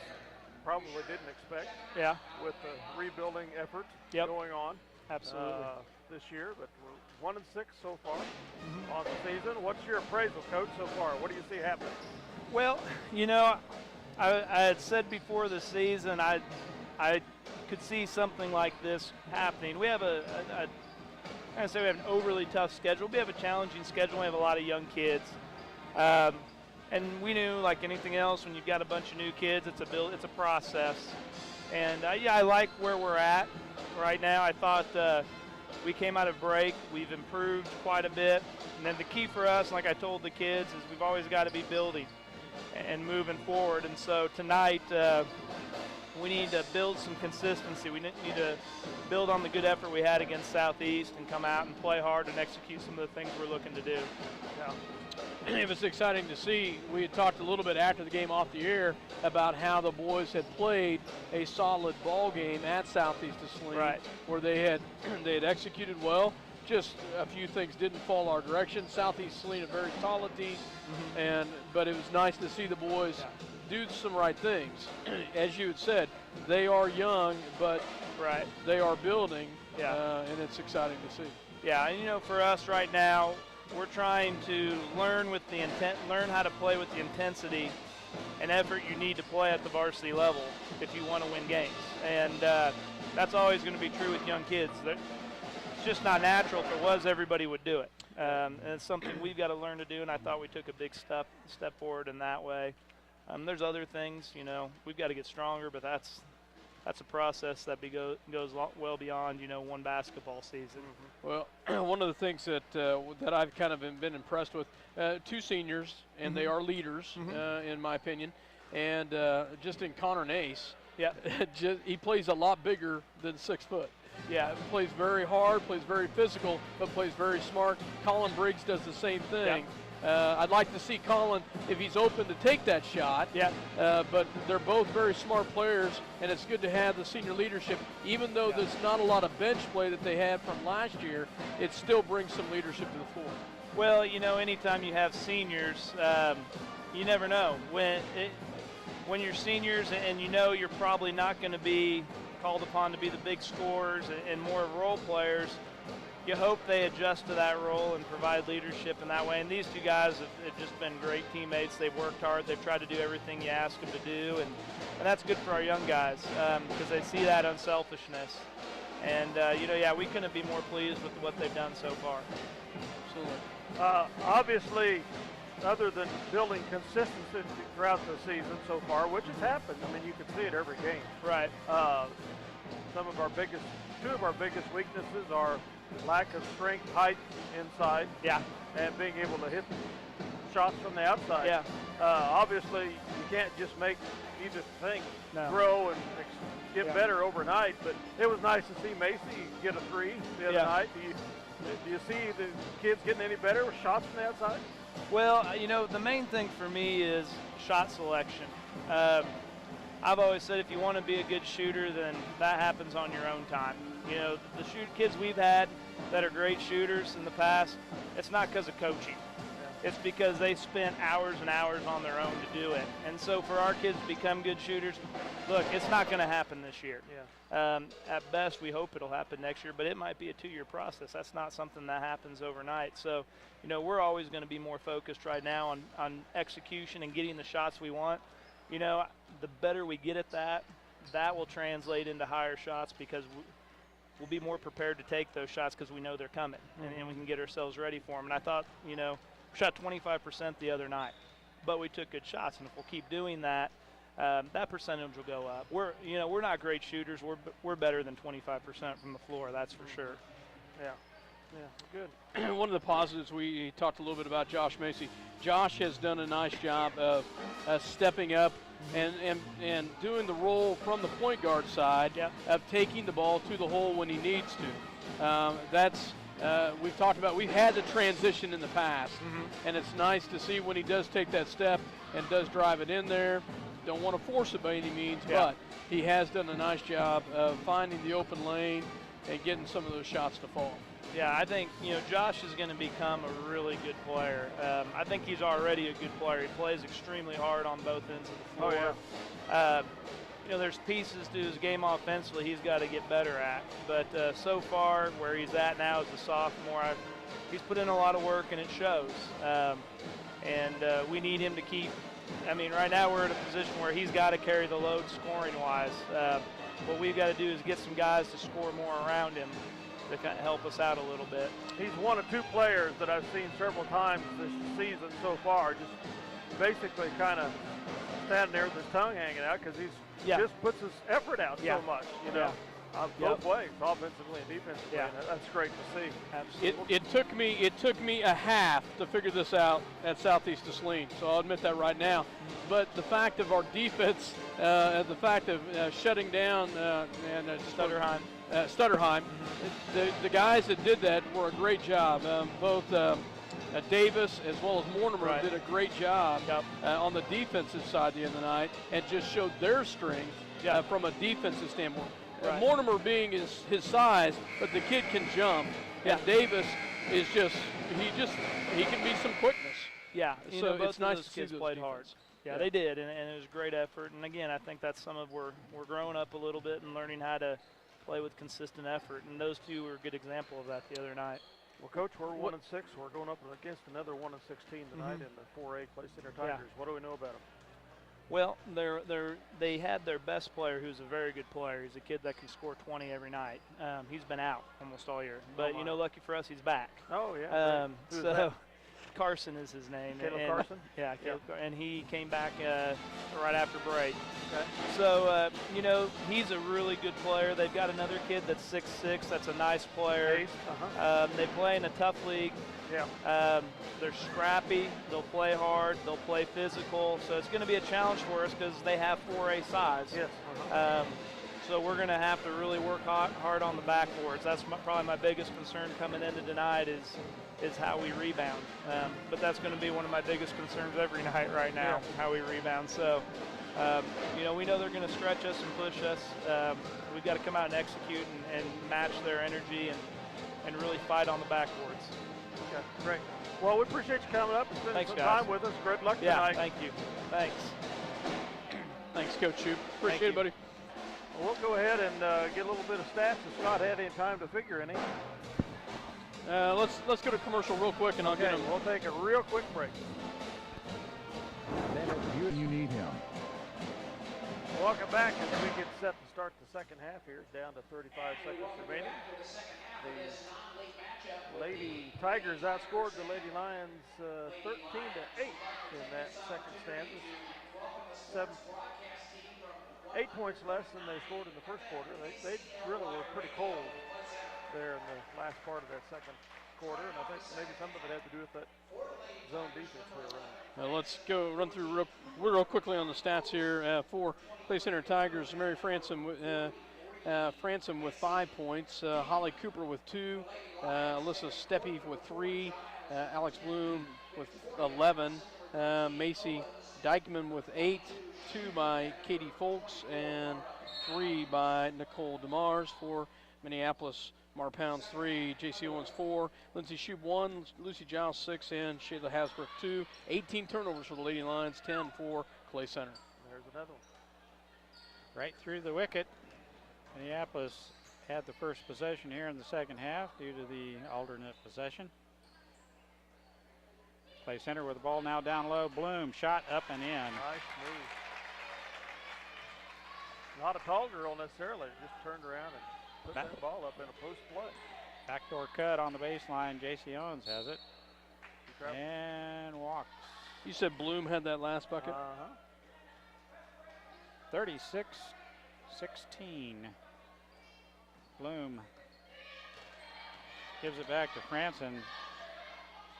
probably didn't expect. Yeah. With the rebuilding effort going on. Absolutely. This year, but we're 1-6 so far on the season. What's your appraisal, Coach, so far? What do you see happening? Well, you know, I had said before the season I could see something like this happening. We have I say we have an overly tough schedule. We have a challenging schedule. We have a lot of young kids, and we knew, like anything else, when you've got a bunch of new kids, it's a process. And I like where we're at right now. I thought we came out of break. We've improved quite a bit. And then the key for us, like I told the kids, is we've always got to be building and moving forward. And so tonight, we need to build some consistency. We need to build on the good effort we had against Southeast and come out and play hard and execute some of the things we're looking to do. Yeah. It was exciting to see. We had talked a little bit after the game off the air about how the boys had played a solid ball game at Southeast of Saline, where they had executed well. Just a few things didn't fall our direction. Southeast Saline, a very solid team, but it was nice to see the boys do some right things. As you had said, they are young, but they are building, and it's exciting to see. Yeah, and you know, for us right now, we're trying to learn how to play with the intensity and effort you need to play at the varsity level if you want to win games. And that's always going to be true with young kids. It's just not natural. If it was, everybody would do it. And it's something we've got to learn to do, and I thought we took a big step forward in that way. There's other things, you know, we've got to get stronger, but that's a process that goes well beyond, you know, one basketball season. Well, one of the things that I've kind of been impressed with, 2 seniors, and they are leaders, in my opinion, and just in Connor Nace, he plays a lot bigger than 6 foot. Yeah, plays very hard, plays very physical, but plays very smart. Colin Briggs does the same thing. I'd like to see Colin, if he's open to take that shot. But they're both very smart players, and it's good to have the senior leadership. Even though there's not a lot of bench play that they had from last year, it still brings some leadership to the floor. Well, you know, anytime you have seniors, you never know. When you're seniors and you know you're probably not going to be called upon to be the big scorers and more role players, you hope they adjust to that role and provide leadership in that way. And these 2 guys have just been great teammates. They've worked hard. They've tried to do everything you ask them to do. And that's good for our young guys because they see that unselfishness. And, you know, we couldn't be more pleased with what they've done so far. Absolutely. Obviously, other than building consistency throughout the season so far, which has happened. I mean, you can see it every game. Right. Two of our biggest weaknesses are lack of strength, height inside, and being able to hit shots from the outside. Obviously, you can't just make either thing grow and get better overnight, but it was nice to see Macy get a 3 the other night. Do you see the kids getting any better with shots from the outside? Well, you know, the main thing for me is shot selection. I've always said if you want to be a good shooter, then that happens on your own time. You know, the kids we've had that are great shooters in the past, it's not because of coaching. It's because they spent hours and hours on their own to do it. And so for our kids to become good shooters, look, it's not going to happen this year. At best, we hope it'll happen next year, but it might be a 2-year process. That's not something that happens overnight. So, you know, we're always going to be more focused right now on execution and getting the shots we want. You know, the better we get at that, that will translate into higher shots because we'll be more prepared to take those shots because we know they're coming and we can get ourselves ready for them. And I thought, you know, we shot 25% the other night, but we took good shots. And if we'll keep doing that, that percentage will go up. We're not great shooters. We're better than 25% from the floor. That's for sure. Good. One of the positives, we talked a little bit about Josh Macy. Josh has done a nice job of stepping up and doing the role from the point guard side of taking the ball to the hole when he needs to. We've talked about, we've had the transition in the past, and it's nice to see when he does take that step and does drive it in there. Don't want to force it by any means, but he has done a nice job of finding the open lane and getting some of those shots to fall. Yeah, I think, you know, Josh is going to become a really good player. I think he's already a good player. He plays extremely hard on both ends of the floor. You know, there's pieces to his game offensively he's got to get better at. But so far, where he's at now as a sophomore, he's put in a lot of work, and it shows. We need him to keep. I mean, right now we're in a position where he's got to carry the load scoring-wise. What we've got to do is get some guys to score more around him to kind of help us out a little bit. He's one of 2 players that I've seen several times this season so far, just basically kind of standing there with his tongue hanging out because he's just puts his effort out so much, you know. Both ways, offensively and defensively. And that's great to see. Absolutely. It took me a half to figure this out at Southeast Saline, so I'll admit that right now. But the fact of our defense, the fact of shutting down Stutterheim, the guys that did that were a great job. Both Davis as well as Mortimer did a great job on the defensive side the other night and just showed their strength from a defensive standpoint. Mortimer being his size, but the kid can jump. And Davis is he can be some quickness. Yeah, so it's nice to see kids those played defense. hard. Yeah, they did, and it was a great effort. And again, I think that's some of we're growing up a little bit and learning how to play with consistent effort. And those 2 were a good example of that the other night. Well, Coach, we're 1-6. We're going up against another 1-16 tonight in the 4A Clay Center Tigers. What do we know about them? Well, they had their best player, who's a very good player. He's a kid that can score 20 every night. He's been out almost all year, but you know, lucky for us, he's back. Oh yeah. Who's that? Carson is his name. Caleb Carson? Yeah, Caleb and he came back right after break. Okay. So, you know, he's a really good player. They've got another kid that's 6'6", that's a nice player. Ace. Uh-huh. They play in a tough league. Yeah. They're scrappy. They'll play hard. They'll play physical. So it's going to be a challenge for us because they have 4A size. Yes. So we're going to have to really work hard on the backboards. That's probably my biggest concern coming into tonight is how we rebound. But that's going to be one of my biggest concerns every night right now, how we rebound. So, you know, we know they're going to stretch us and push us. We've got to come out and execute and match their energy and really fight on the backboards. Okay, great. Well, we appreciate you coming up and spending some time with us. Good luck tonight. Thank you. Thanks. Thanks, Coach Shoup. Appreciate it, buddy. Well, we'll go ahead and get a little bit of stats if Scott had any time to figure any. Let's go to commercial real quick, and I'll get them. We'll take a real quick break. You need him. Welcome back as we get set to start the second half here. Down to 35 seconds remaining. The Lady Tigers outscored the Lady Lions 13-8 in that second stanza. 8 points less than they scored in the first quarter. They really were pretty cold there in the last part of that second quarter, and I think maybe some of it had to do with that zone defense we were running. Let's go run through real quickly on the stats here. For Clay Center Tigers, Mary Franson with 5 points, Holly Cooper with 2, Alyssa Steppe with 3, Alex Bloom with 11, Macy Dykeman with 8, 2 by Katie Folks, and 3 by Nicole DeMars. For Minneapolis, Mar Pounds 3, J.C. Owens 4, Lindsay Shoup 1, Lucy Giles 6, and Shayla Hasbrook 2. 18 turnovers for the Lady Lions, 10 for Clay Center. There's another one. Right through the wicket. Minneapolis had the first possession here in the second half due to the alternate possession. Clay Center with the ball now down low. Bloom shot up and in. Nice move. Not a tall girl necessarily, just turned around and put that ball up in a post play. Backdoor cut on the baseline. J.C. Owens has it. And walks. You said Bloom had that last bucket? 36-16. Bloom gives it back to Franson.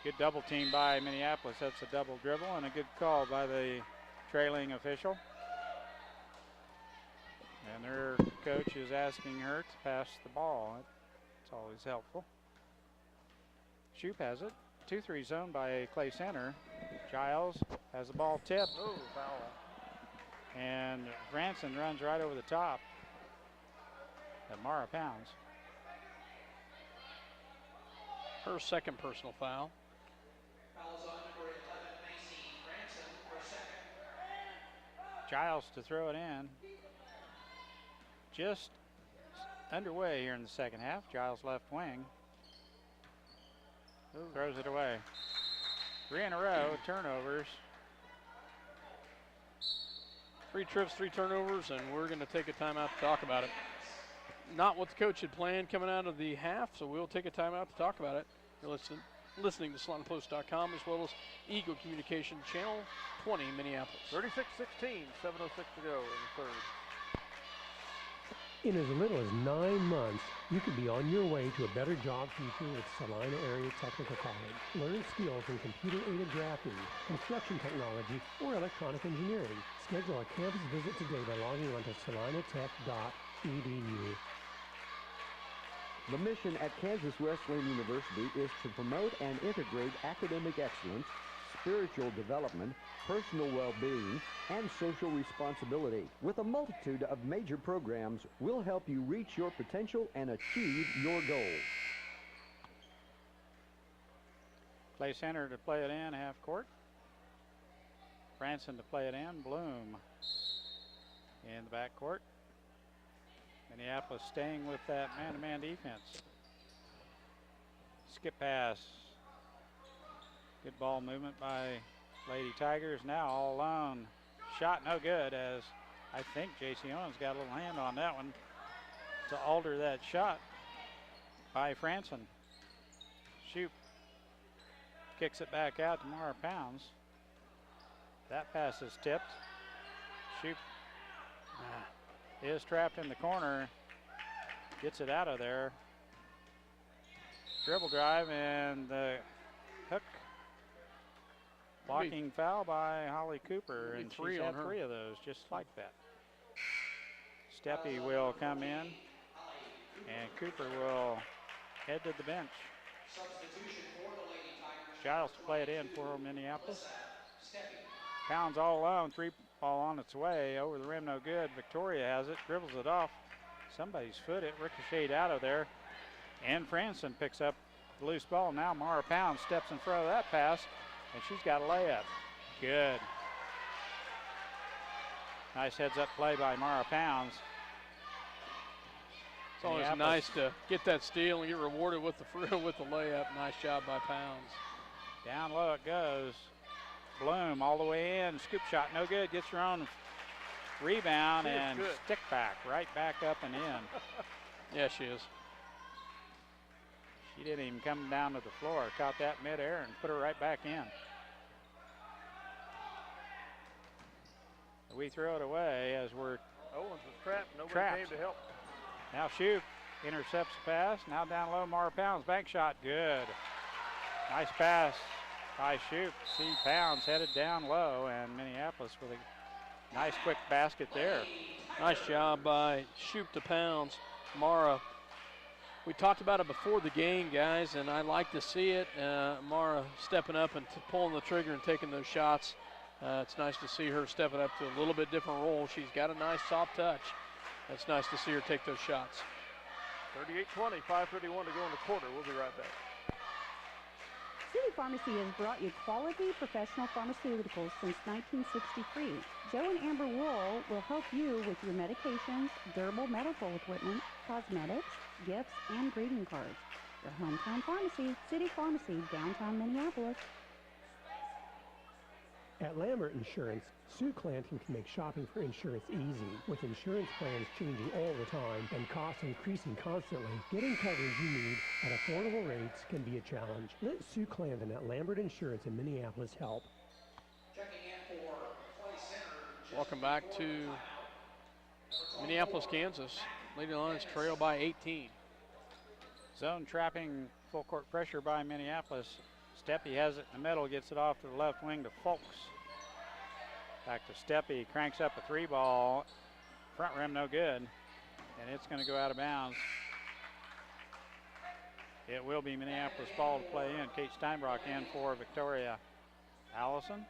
Good double team by Minneapolis. That's a double dribble and a good call by the trailing official. And their coach is asking her to pass the ball. It's always helpful. Shoup has it. 2-3 zone by Clay Center. Giles has the ball tipped. Oh, foul. And Franson runs right over the top at Mara Pounds. Her second personal foul. Giles to throw it in. Just underway here in the second half. Giles left wing. Throws it away. 3 in a row, turnovers. 3 trips, 3 turnovers, and we're going to take a timeout to talk about it. Not what the coach had planned coming out of the half, so we'll take a timeout to talk about it. You're listening to SalinaPost.com as well as Eagle Communication Channel 20, Minneapolis. 36-16, 7:06 to go in the third. In as little as 9 months, you could be on your way to a better job future with Salina Area Technical College. Learn skills in computer-aided drafting, construction technology, or electronic engineering. Schedule a campus visit today by logging on to salinatech.edu. The mission at Kansas Wesleyan University is to promote and integrate academic excellence, spiritual development, personal well-being, and social responsibility. With a multitude of major programs, we'll help you reach your potential and achieve your goals. Clay Center to play it in, half court. Franson to play it in. Bloom in the back court. Minneapolis staying with that man-to-man defense. Skip pass. Good ball movement by Lady Tigers. Now all alone. shot no good, as I think J.C. Owens got a little hand on that one to alter that shot by Franson. Shoop kicks it back out to Mara Pounds. That pass is tipped. Shoop is trapped in the corner. Gets it out of there. Dribble drive and the hook. Blocking foul by Holly Cooper, and she's had 3 of those just like that. Steppe will come in, and Cooper will head to the bench. Giles to play it in for Minneapolis. Pounds all alone, 3-ball on its way, over the rim, no good. Victoria has it, dribbles it off. Somebody's foot, it ricocheted out of there. And Franson picks up the loose ball. Now Mara Pounds steps in front of that pass, and she's got a layup. Good. Nice heads-up play by Mara Pounds. It's always nice to get that steal and get rewarded with the layup. Nice job by Pounds. Down low it goes. Bloom all the way in. Scoop shot, no good. Gets her own rebound and stick back. Right back up and in. Yeah, she is. She didn't even come down to the floor. Caught that midair and put her right back in. We throw it away as we're Owens was trapped. Nobody came to help. Now Shoop intercepts the pass. Now down low, Mara Pounds, bank shot, good. Nice pass by Shoop. See Pounds headed down low, and Minneapolis with a nice quick basket there. Nice job by Shoop to Pounds. Mara, we talked about it before the game, guys, and I like to see it. Mara stepping up and pulling the trigger and taking those shots. It's nice to see her stepping up to a little bit different role. She's got a nice soft touch. It's nice to see her take those shots. 38-20, 5:31 to go in the quarter. We'll be right back. City Pharmacy has brought you quality professional pharmaceuticals since 1963. Joe and Amber Wool will help you with your medications, durable medical equipment, cosmetics, gifts, and greeting cards. Your hometown pharmacy, City Pharmacy, downtown Minneapolis. At Lambert Insurance, Sue Clanton can make shopping for insurance easy. With insurance plans changing all the time and costs increasing constantly, getting coverage you need at affordable rates can be a challenge. Let Sue Clanton at Lambert Insurance in Minneapolis help. Welcome back to Minneapolis, Kansas. Lady Lions trail by 18. Zone trapping, full court pressure by Minneapolis. Steppe has it in the middle, gets it off to the left wing to Folks. Back to Steppe, cranks up a 3-ball. Front rim no good, and it's going to go out of bounds. It will be Minneapolis ball to play in. Kate Steinbrock in for Victoria Allison.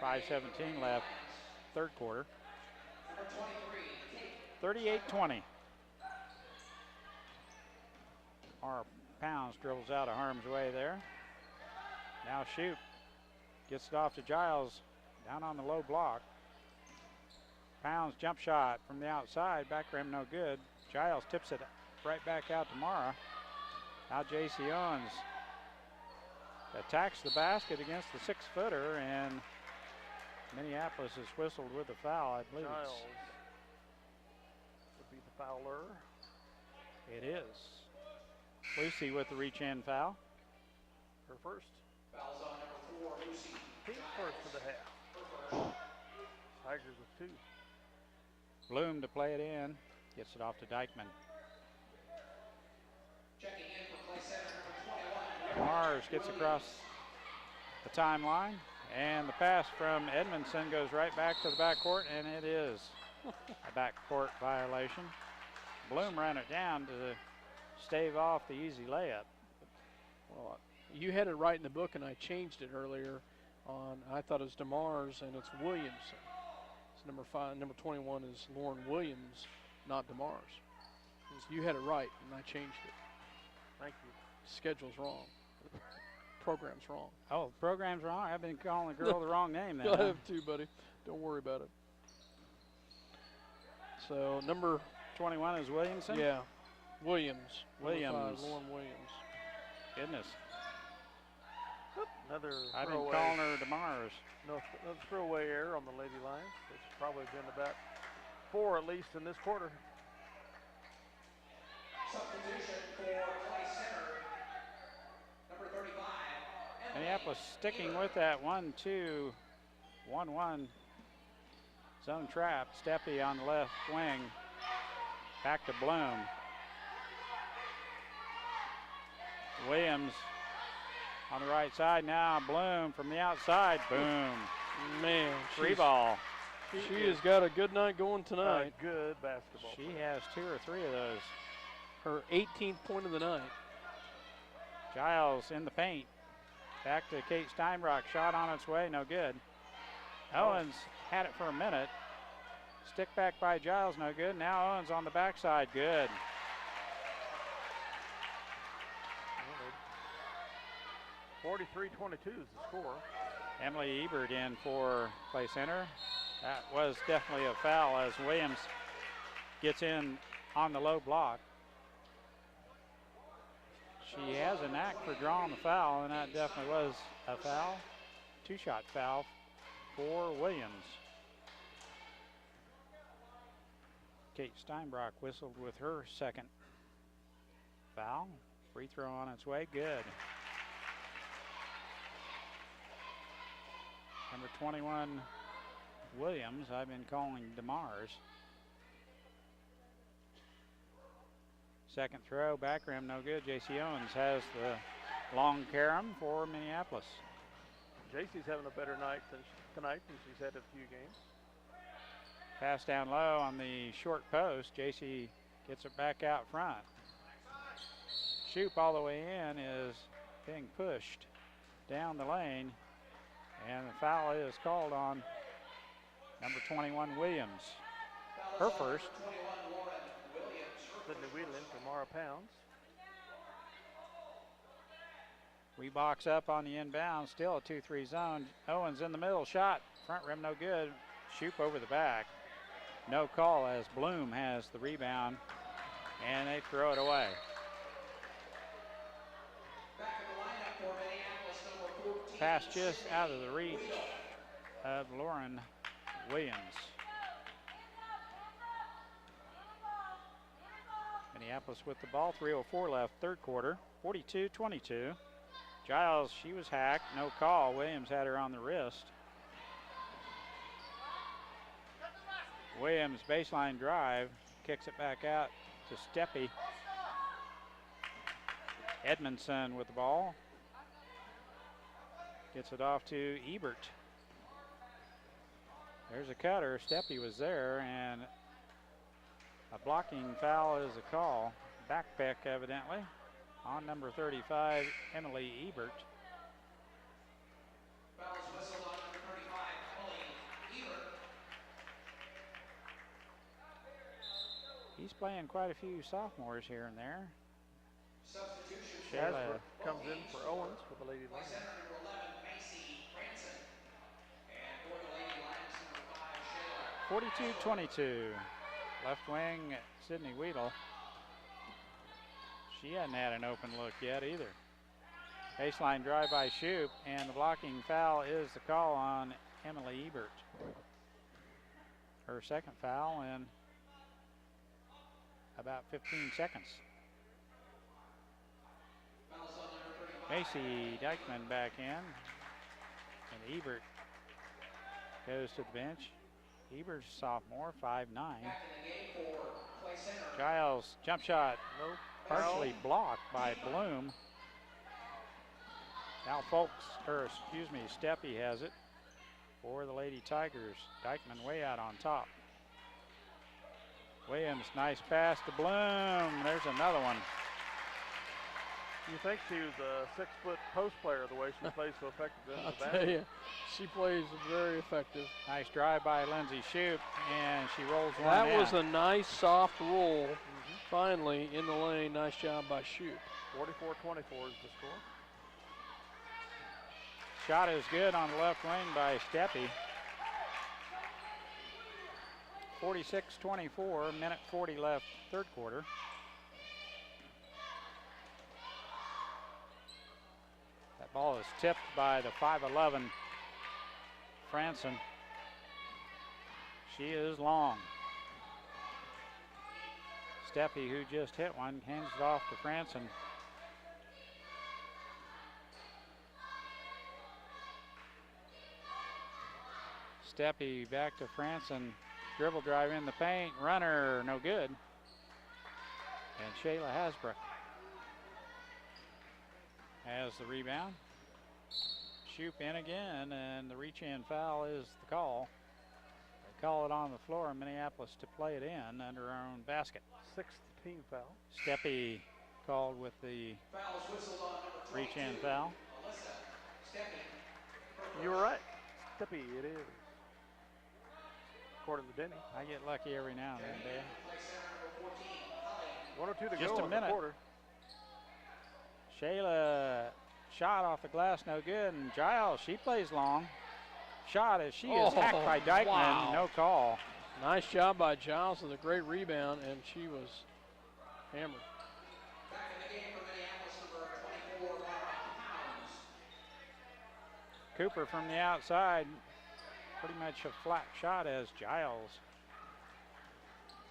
5:17 left, third quarter. 38-20. Our Pounds dribbles out of harm's way there. Now Shoop gets it off to Giles down on the low block. Pounds jump shot from the outside, back rim no good. Giles tips it right back out to Mara. Now J.C. Owens attacks the basket against the 6-footer, and Minneapolis is whistled with a foul. I believe Giles would be the fouler. It is. Lucy with the reach-in foul. Her first. Foul's on number 4, Lucy. Team first of the half. Tigers with 2. Bloom to play it in. Gets it off to Dykeman. Checking in for play center, number 21. Mars gets across the timeline, and the pass from Edmondson goes right back to the backcourt, and it is a backcourt violation. Bloom ran it down to stave off the easy layup. Well, you had it right in the book, and I changed it earlier on. I thought it was DeMars, and it's Williamson. It's number 5. Number 21 is Lauren Williams, not DeMars. You had it right, and I changed it. Thank you. Schedule's wrong. Program's wrong. Oh, the program's wrong? I've been calling the girl the wrong name then. I have too, buddy. Don't worry about it. So number 21 is Williamson? Yeah. Williams. Williams. Lauren Williams. Goodness. Another I've been throwaway. calling her DeMars. No, another throwaway error on the Lady Lions. It's probably been about 4 at least in this quarter. Substitution for play center, number 35. Minneapolis sticking with that 1-2, 1-1 zone trap. Steppe on the left wing. Back to Bloom. Williams on the right side now. Bloom from the outside. Boom. Man, Free ball. She has got a good night going tonight. Good basketball. She has 2 or 3 of those. Her 18th point of the night. Giles in the paint. Back to Kate Steinbrock. Shot on its way. No good. Owens had it for a minute. Stick back by Giles. No good. Now Owens on the backside. Good. 43-22 is the score. Emily Ebert in for play center. That was definitely a foul as Williams gets in on the low block. She has a knack for drawing the foul, and that definitely was a foul. 2-shot foul for Williams. Kate Steinbrock whistled with her second foul. Free throw on its way. Good. Number 21, Williams. I've been calling DeMars. Second throw, back rim, no good. J.C. Owens has the long carom for Minneapolis. JC's having a better night tonight than she's had a few games. Pass down low on the short post. J.C. gets it back out front. Shoop all the way in is being pushed down the lane. And the foul is called on number 21, Williams. Her first. Sydney Whelan for Mara Pounds. We box up on the inbound, still a 2-3 zone. Owens in the middle, shot, front rim no good. Shoop over the back. No call as Bloom has the rebound, and they throw it away. Pass just out of the reach of Lauren Williams. Minneapolis with the ball, 3:04 left, third quarter, 42-22. Giles, she was hacked, no call. Williams had her on the wrist. Williams baseline drive, kicks it back out to Steppe. Edmondson with the ball. Gets it off to Ebert. There's a cutter. Steppe was there, and a blocking foul is a call. Back pick, evidently, on number 35, Emily Ebert. Fouls whistled on number 35, Emily Ebert. He's playing quite a few sophomores here and there. Substitution. Shazra comes in for Owens for the Lady Play Lions. center, number 11, Macy Branson. And for the Lady Lions, number 5, Shayla. 42-22. Left wing, Sydney Weedle. She hadn't had an open look yet either. Baseline drive by Shoop, and the blocking foul is the call on Emily Ebert. Her second foul in about 15 seconds. Fouls on number 35. Macy Dykeman back in, and Ebert goes to the bench. Ebert's a sophomore, 5'9". Back in the game for play center. Giles, jump shot, Nope. partially blocked by Bloom. Now Steppe has it for the Lady Tigers. Dykeman way out on top. Williams, nice pass to Bloom. There's another one. You think she was a 6-foot post player the way she plays so effectively in the I'll basket? tell you, she plays very effective. Nice drive by Lindsay Shoop, and she rolls one That in. was a nice soft roll. Finally in the lane, nice job by Shoop. 44-24 is the score. Shot is good on the left wing by Steppe. 46-24, minute 40 left, third quarter. Ball is tipped by the 5'11" Franson. She is long. Steppe, who just hit one, hands it off to Franson. Steppe back to Franson. Dribble drive in the paint. Runner, no good. And Shayla Hasbrook has the rebound. Shoop in again, and the reach-in foul is the call. They call it on the floor in Minneapolis to play it in under our own basket. 6th team foul. Steppe called with the reach-in foul. You were right. Steppe, it is. According to Denny. I get lucky every now and then, Dave. 1:02 to Just go a in the minute. quarter. Shayla shot off the glass, no good. And Giles, she plays long. Shot as she is hacked by Dykeman, wow. no call. Nice job by Giles with a great rebound, and she was hammered. Cooper from the outside, pretty much a flat shot as Giles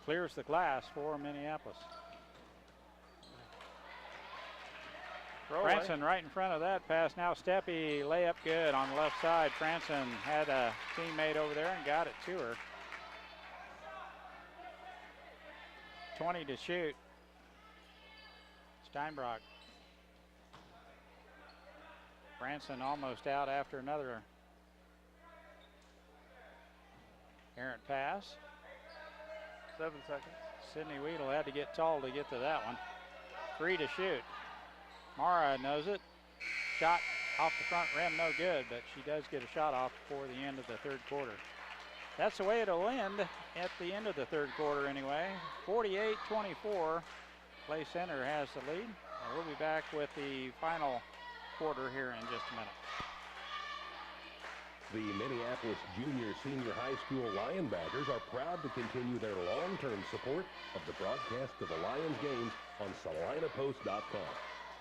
clears the glass for Minneapolis. Franson right in front of that pass. Now Steppe, layup good on the left side. Franson had a teammate over there and got it to her. 20 to shoot. Steinbrock. Franson almost out after another errant pass. 7 seconds. Sydney Weedle had to get tall to get to that one. 3 to shoot. Mara knows it. Shot off the front rim, no good, but she does get a shot off before the end of the third quarter. That's the way it'll end at the end of the third quarter anyway. 48-24. Clay Center has the lead. And we'll be back with the final quarter here in just a minute. The Minneapolis Junior-Senior High School Lionbackers are proud to continue their long-term support of the broadcast of the Lions games on SalinaPost.com.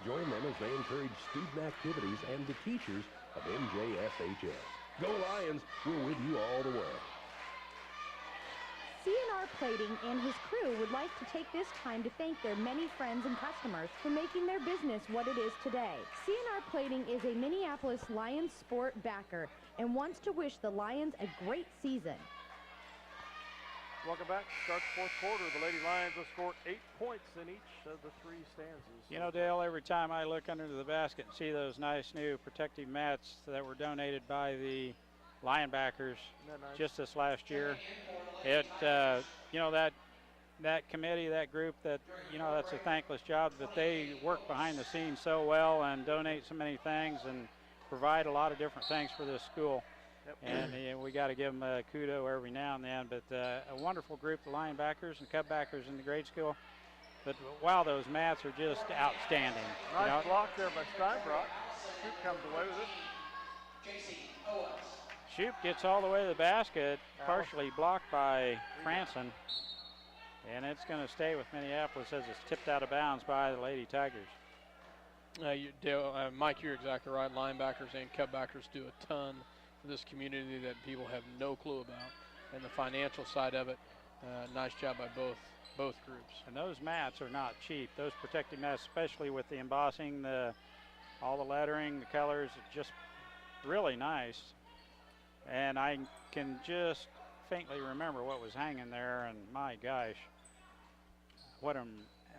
Join them as they encourage student activities and the teachers of MJSHS. Go Lions, we're with you all the way. CNR Plating and his crew would like to take this time to thank their many friends and customers for making their business what it is today. CNR Plating is a Minneapolis Lions sport backer and wants to wish the Lions a great season. Welcome back. Starts fourth quarter. The Lady Lions have scored 8 points in each of the 3 stanzas. You know, Dale, every time I look under the basket and see those nice new protective mats that were donated by the Lionbackers Nice? just this last year, it, you know, that committee, that group, that, you know, that's a thankless job, but they work behind the scenes so well and donate so many things and provide a lot of different things for this school. Yep. And we got to give them a kudo every now and then. But a wonderful group of Linebackers and Cutbackers in the grade school. But wow, those mats are just outstanding. Nice block there by Steinbrock. Shoop comes away with it. Shoop gets all the way to the basket, partially blocked by Franson. And it's going to stay with Minneapolis as it's tipped out of bounds by the Lady Tigers. Mike, you're exactly right. Linebackers and cutbackers do a ton for this community that people have no clue about. And the financial side of it, nice job by both groups. And those mats are not cheap. Those protective mats, especially with the embossing, all the lettering, the colors, just really nice. And I can just faintly remember what was hanging there, and my gosh, what an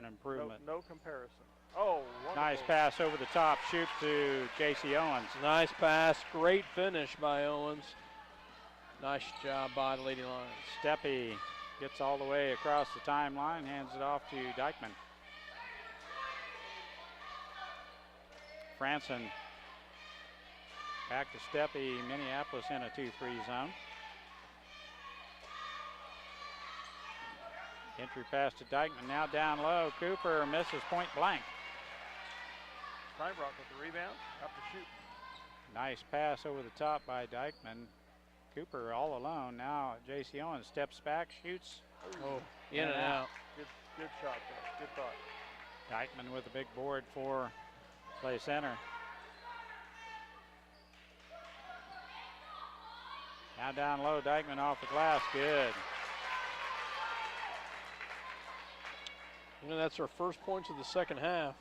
improvement. No comparison. Oh, wonderful. Nice pass over the top, shoot to J.C. Owens. Nice pass, great finish by Owens. Nice job by the Lady Lions. Steppe gets all the way across the timeline, hands it off to Dykeman. Franson back to Steppe, Minneapolis in a 2-3 zone. Entry pass to Dykeman, now down low. Cooper misses point blank. Steinbrock with the rebound, up to shoot. Nice pass over the top by Dykeman. Cooper all alone. Now J.C. Owens steps back, shoots. Oh, in and out. Good shot there. Good thought. Dykeman with a big board for Clay Center. Now down low, Dykeman off the glass, good. You know, that's her first points of the second half.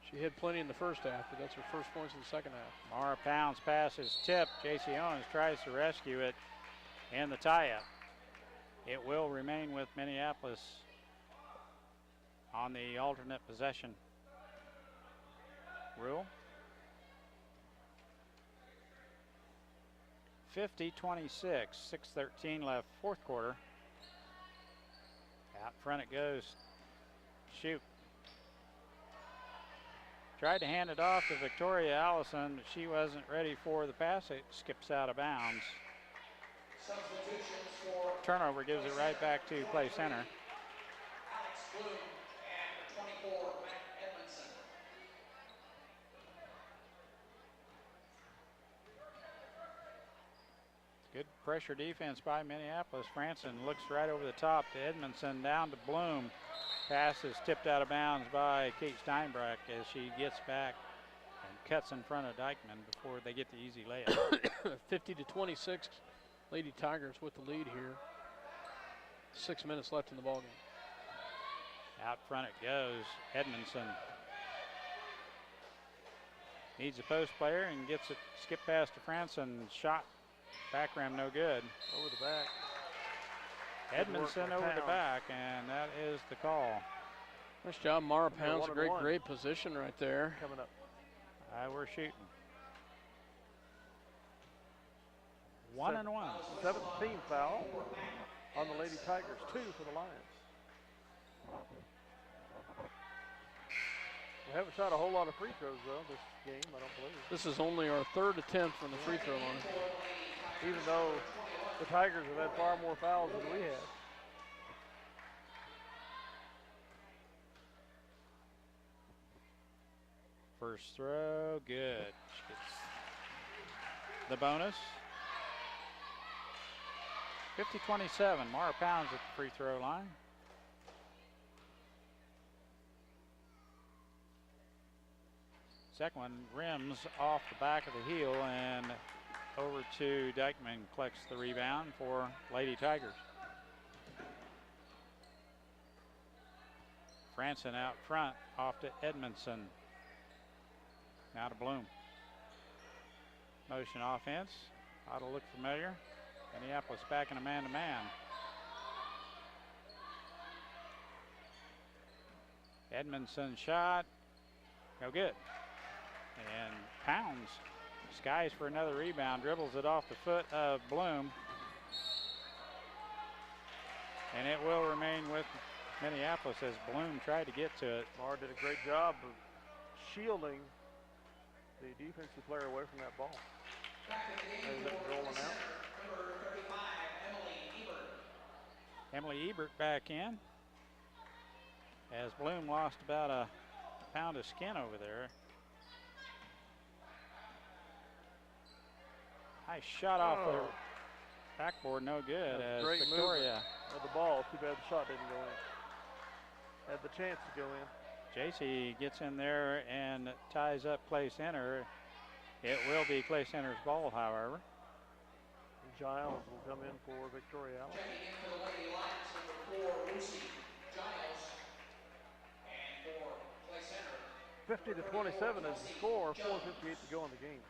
She had plenty in the first half, but that's her first points of the second half. Mara Pounds pass is tipped. J.C. Owens tries to rescue it and the tie-up. It will remain with Minneapolis on the alternate possession rule. 50-26, 6:13 left, fourth quarter. Out front it goes. Shoot. Tried to hand it off to Victoria Allison, but she wasn't ready for the pass. It skips out of bounds. Turnover gives it right back to play center. Alex Bloom and 24, Matt Edmondson. Good pressure defense by Minneapolis. Franson looks right over the top to Edmondson, down to Bloom. Pass is tipped out of bounds by Kate Steinbreck as she gets back and cuts in front of Dykeman before they get the easy layup. 50-26, Lady Tigers with the lead here. 6 minutes left in the ballgame. Out front it goes. Edmondson needs a post player and gets it skip pass to Franson. Shot back rim no good. Over the back. Edmondson over the back, and that is the call. Nice job, Mara Pounds. Great position right there. Coming up. We're shooting. 1 and 1. 7th team foul on the Lady Tigers, 2 for the Lions. We haven't shot a whole lot of free throws, though, this game, I don't believe. This is only our third attempt from the free throw line. Even though the Tigers have had far more fouls than we have. First throw, good. She gets the bonus. 50-27, Mara Pounds at the free throw line. Second one rims off the back of the heel and over to Dykeman, collects the rebound for Lady Tigers. Franson out front, off to Edmondson. Now to Bloom. Motion offense, ought to look familiar. Minneapolis back in a man-to-man. Edmondson shot, no good. And Pounds skies for another rebound, dribbles it off the foot of Bloom. And it will remain with Minneapolis as Bloom tried to get to it. Mara did a great job of shielding the defensive player away from that ball. As it rolling out. Number 35, Emily Ebert. Emily Ebert back in. As Bloom lost about a pound of skin over there. Nice shot off the backboard, no good. As Great Victoria of the ball. Too bad the shot didn't go in. Had the chance to go in. JC gets in there and ties up Clay Center. It will be Clay Center's ball, however. Giles will come in for Victoria Allen. Checking in for the Lady Lions, number 4, Lucy Giles. And for Clay Center. 50-27 is the score. 4:58 to go in the game.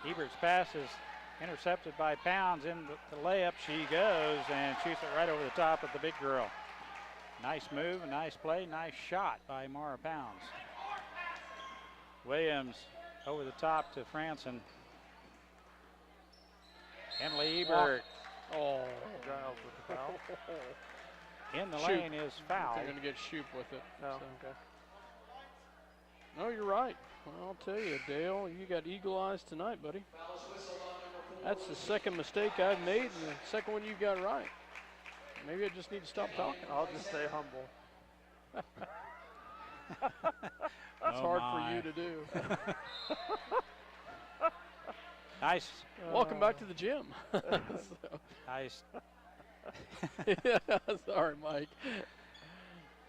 Ebert's pass is intercepted by Pounds. In the layup she goes and shoots it right over the top of the big girl. Nice move, a nice play, nice shot by Mara Pounds. Williams over the top to Franson. Emily Ebert. Oh, Giles with the foul. In the lane is fouled. They're going to get Shoop with it. No, so. okay. No, you're right. Well, I'll tell you, Dale, you got eagle eyes tonight, buddy. That's the second mistake I've made and the second one you got right. Maybe I just need to stop talking. I'll just stay humble. That's hard for you to do. Nice. Welcome back to the gym. Nice. Yeah, sorry, Mike.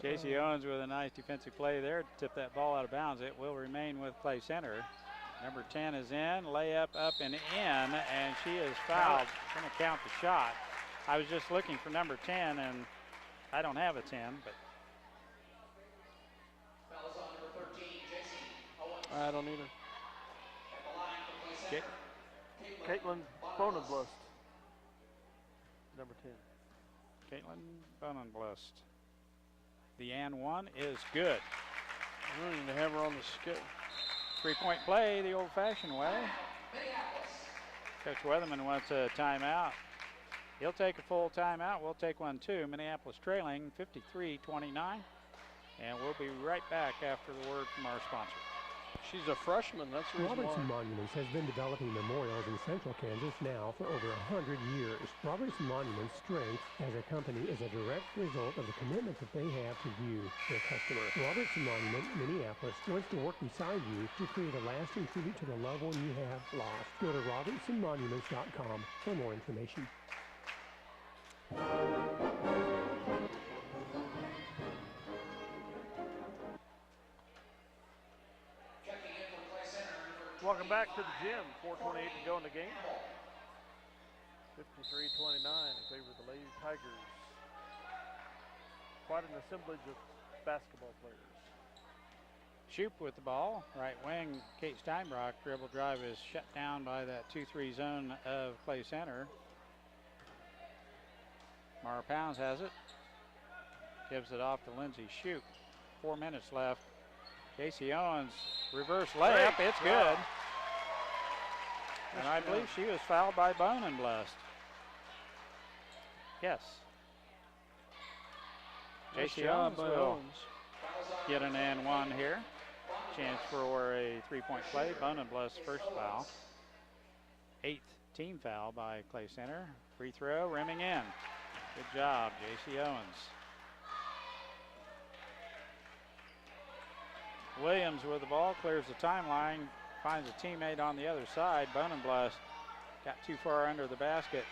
J.C. Owens with a nice defensive play there to tip that ball out of bounds. It will remain with Clay Center. Number 10 is in, layup up and in, and she is fouled. Going to count the shot. I was just looking for number 10, and I don't have a 10, but. I don't either. Caitlin Bonenblust, number 10. Caitlin Bonenblust. The and one is good. I don't even have her on the skip. 3-point play the old-fashioned way. Coach Weatherman wants a timeout. He'll take a full timeout. We'll take one too. Minneapolis trailing 53-29. And we'll be right back after the word from our sponsor. She's a freshman, that's the reason Robertson why. Monuments has been developing memorials in central Kansas now for over 100 years. Robertson Monuments' strength as a company is a direct result of the commitment that they have to you, their customer. Robertson Monument, Minneapolis, wants to work beside you to create a lasting tribute to the loved one you have lost. Go to robertsonmonuments.com for more information. Welcome back to the gym. 4:28 to go in the game. 53-29 in favor of the Lady Tigers. Quite an assemblage of basketball players. Shoop with the ball. Right wing, Kate Steinbrock. Dribble drive is shut down by that 2-3 zone of Clay Center. Mara Pounds has it. Gives it off to Lindsay Shoop. 4 minutes left. Casey Owens, reverse layup. It's good. And I believe she was fouled by Bonenblust. Yes. Casey Owens will get an and one here. Chance for a 3-point play. Bonenblust's first foul. 8th team foul by Clay Center. Free throw, rimming in. Good job, J.C. Owens. Williams with the ball, clears the timeline, finds a teammate on the other side. Bonenblust got too far under the basket.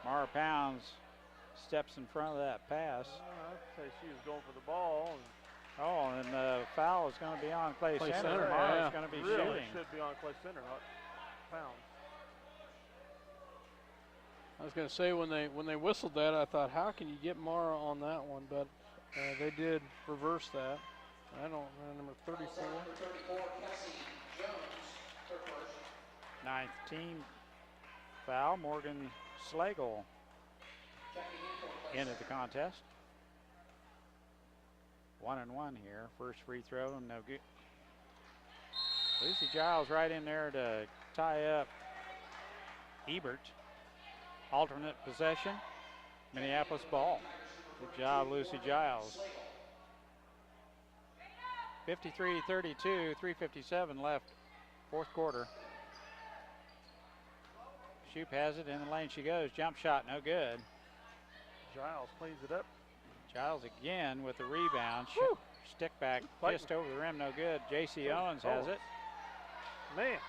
Mara Pounds steps in front of that pass. I'd say she was going for the ball. And the foul is going to be on Clay Center. Mara's going to be really shooting. Should be on Clay Center, not Pounds. I was going to say when they whistled that, I thought, how can you get Mara on that one? But they did reverse that. I don't know, number 34. 9th team foul. Morgan Slagle into the contest. 1-1 here. First free throw, no good. Lucy Giles right in there to tie up Ebert. Alternate possession. Minneapolis ball. Good job, Lucy Giles. 53-32, 3:57 left, fourth quarter. Shoop has it, in the lane she goes. Jump shot, no good. Giles cleans it up. Giles again with the rebound. Stick back just over the rim, no good. J.C. Owens has it. Man.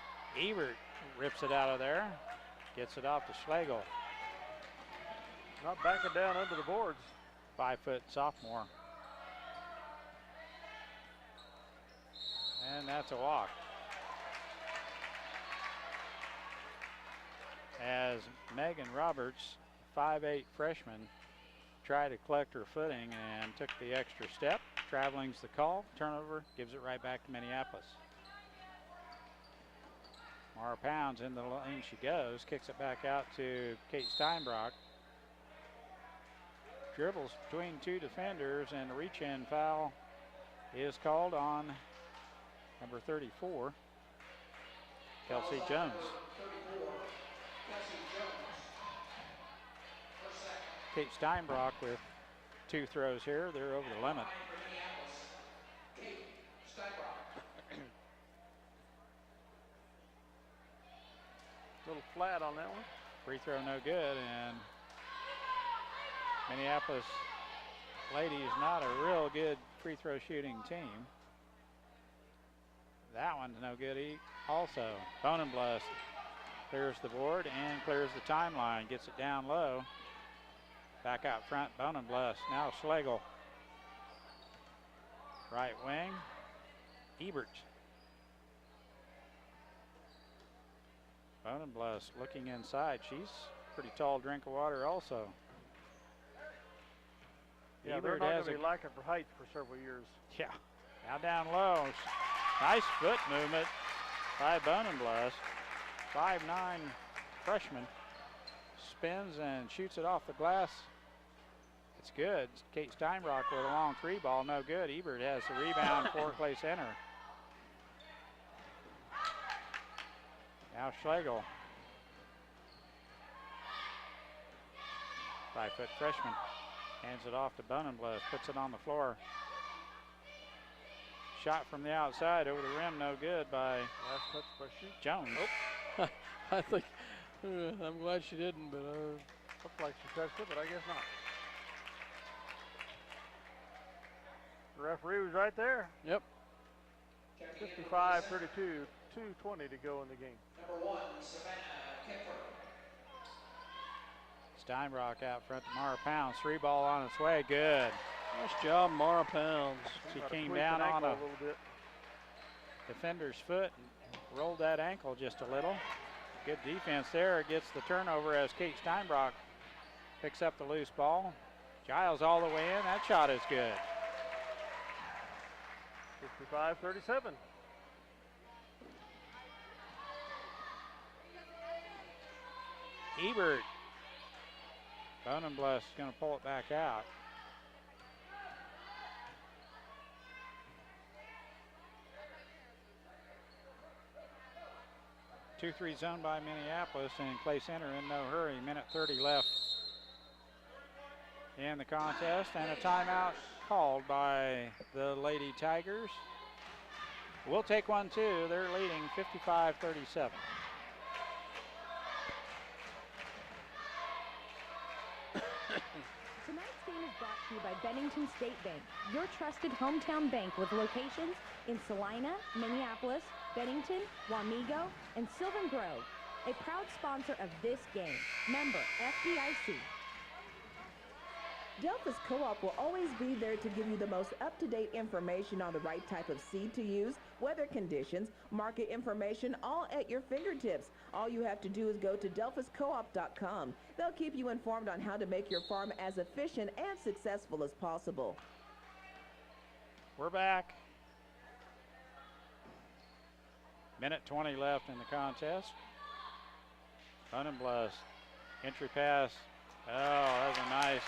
Ebert rips it out of there. Gets it off to Schlegel. Not backing down under the boards. 5-foot sophomore. And that's a walk. As Megan Roberts, 5'8" freshman, tried to collect her footing and took the extra step. Traveling's the call. Turnover gives it right back to Minneapolis. Mara Pounds in the lane she goes. Kicks it back out to Kate Steinbrock. Dribbles between two defenders, and the reach-in foul is called on number 34, Kelsey Jones. Kate Steinbrock with 2 throws here. They're over the limit. Little flat on that one. Free throw no good, and Minneapolis ladies not a real good free throw shooting team. That one's no good also. Bonenblust clears the board and clears the timeline, gets it down low. Back out front, Bonenblust. Now Schlegel. Right wing, Ebert. Bonenbless looking inside. She's a pretty tall drink of water also. Yeah, they're not going to be lacking for height for several years. Yeah. Now down low. Nice foot movement by Bonenbless. 5'9" freshman. Spins and shoots it off the glass. It's good. Kate Steinbrock with a long three ball. No good. Ebert has the rebound for Clay Center. Now Schlegel. 5-foot freshman. Hands it off to Bonenbless. Puts it on the floor. Shot from the outside over the rim. No good by last touch by Jones. Oh. I think I'm glad she didn't, but looked like she touched it, but I guess not. The referee was right there. Yep. 55-32, 2:20 to go in the game. Number 1, Savannah Kemper. Steinbrock out front to Mara Pounds. Three ball on its way. Good. Nice job, Mara Pounds. She came down on a defender's foot and rolled that ankle just a little. Good defense there. Gets the turnover as Kate Steinbrock picks up the loose ball. Giles all the way in. That shot is good. 55-37. Ebert. Bonenbless is going to pull it back out. Two-three zone by Minneapolis, and Clay Center in no hurry. Minute 30 left in the contest, and a timeout called by the Lady Tigers. We'll take one too. They're leading 55-37. Tonight's game is brought to you by Bennington State Bank, your trusted hometown bank with locations in Salina, Minneapolis, Bennington, Wamego, and Sylvan Grove. A proud sponsor of this game. Member FDIC. Delphus Co-op will always be there to give you the most up-to-date information on the right type of seed to use, weather conditions, market information, all at your fingertips. All you have to do is go to delphuscoop.com. They'll keep you informed on how to make your farm as efficient and successful as possible. We're back. Minute 20 left in the contest. Bonenbless, entry pass. Oh, that was a nice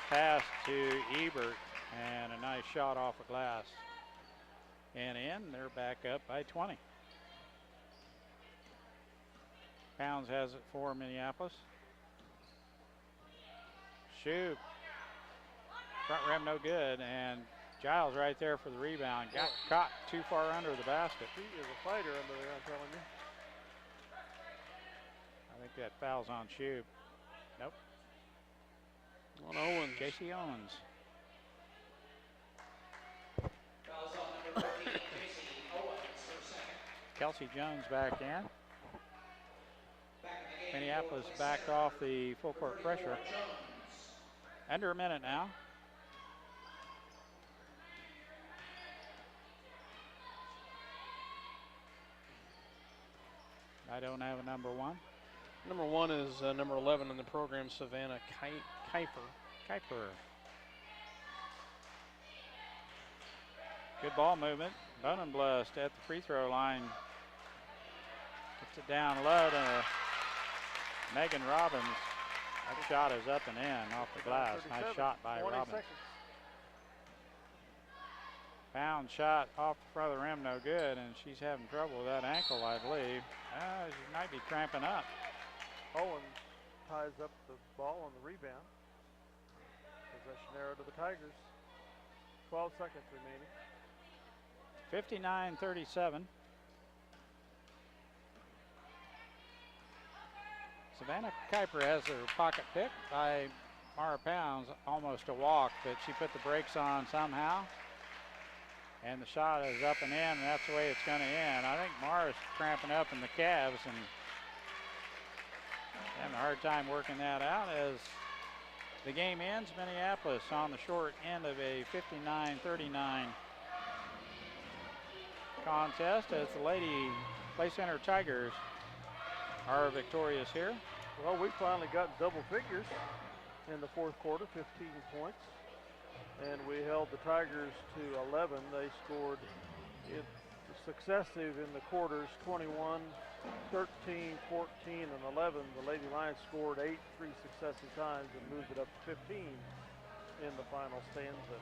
pass to Ebert, and a nice shot off the glass. And in, they're back up by 20. Pounds has it for Minneapolis. Shoot. Front rim no good, and Giles right there for the rebound. Got caught too far under the basket. He is a fighter under there, I'm telling you. I think that foul's on Shube. Nope. On Owens. Casey Owens. Fouls on number 14, Casey Owens for second. Kelsey Jones back in. Back in the game, Minneapolis backed off the full court pressure. Under a minute now. I don't have a number 1. Number 1 is number 11 in the program, Savannah Kuiper. Good ball movement. Bonenbless at the free throw line. Gets it down low to Megan Robbins. That shot is up and in off the glass. Nice shot by Robbins. Seconds. Pound shot off the front of the rim, no good, and she's having trouble with that ankle, I believe. She might be cramping up. Owens ties up the ball on the rebound. Possession arrow to the Tigers. 12 seconds remaining. 59-37. Savannah Kuiper has her pocket pick by Mara Pounds. Almost a walk, but she put the brakes on somehow. And the shot is up and in, and that's the way it's going to end. I think Mara's cramping up in the calves and having a hard time working that out as the game ends. Minneapolis on the short end of a 59-39 contest as the Lady Clay Center Tigers are victorious here. Well, we finally got double figures in the fourth quarter, 15 points. And we held the Tigers to 11. They scored it successive in the quarters, 21, 13, 14, and 11. The Lady Lions scored 8 3 successive times and moved it up to 15 in the final stanza.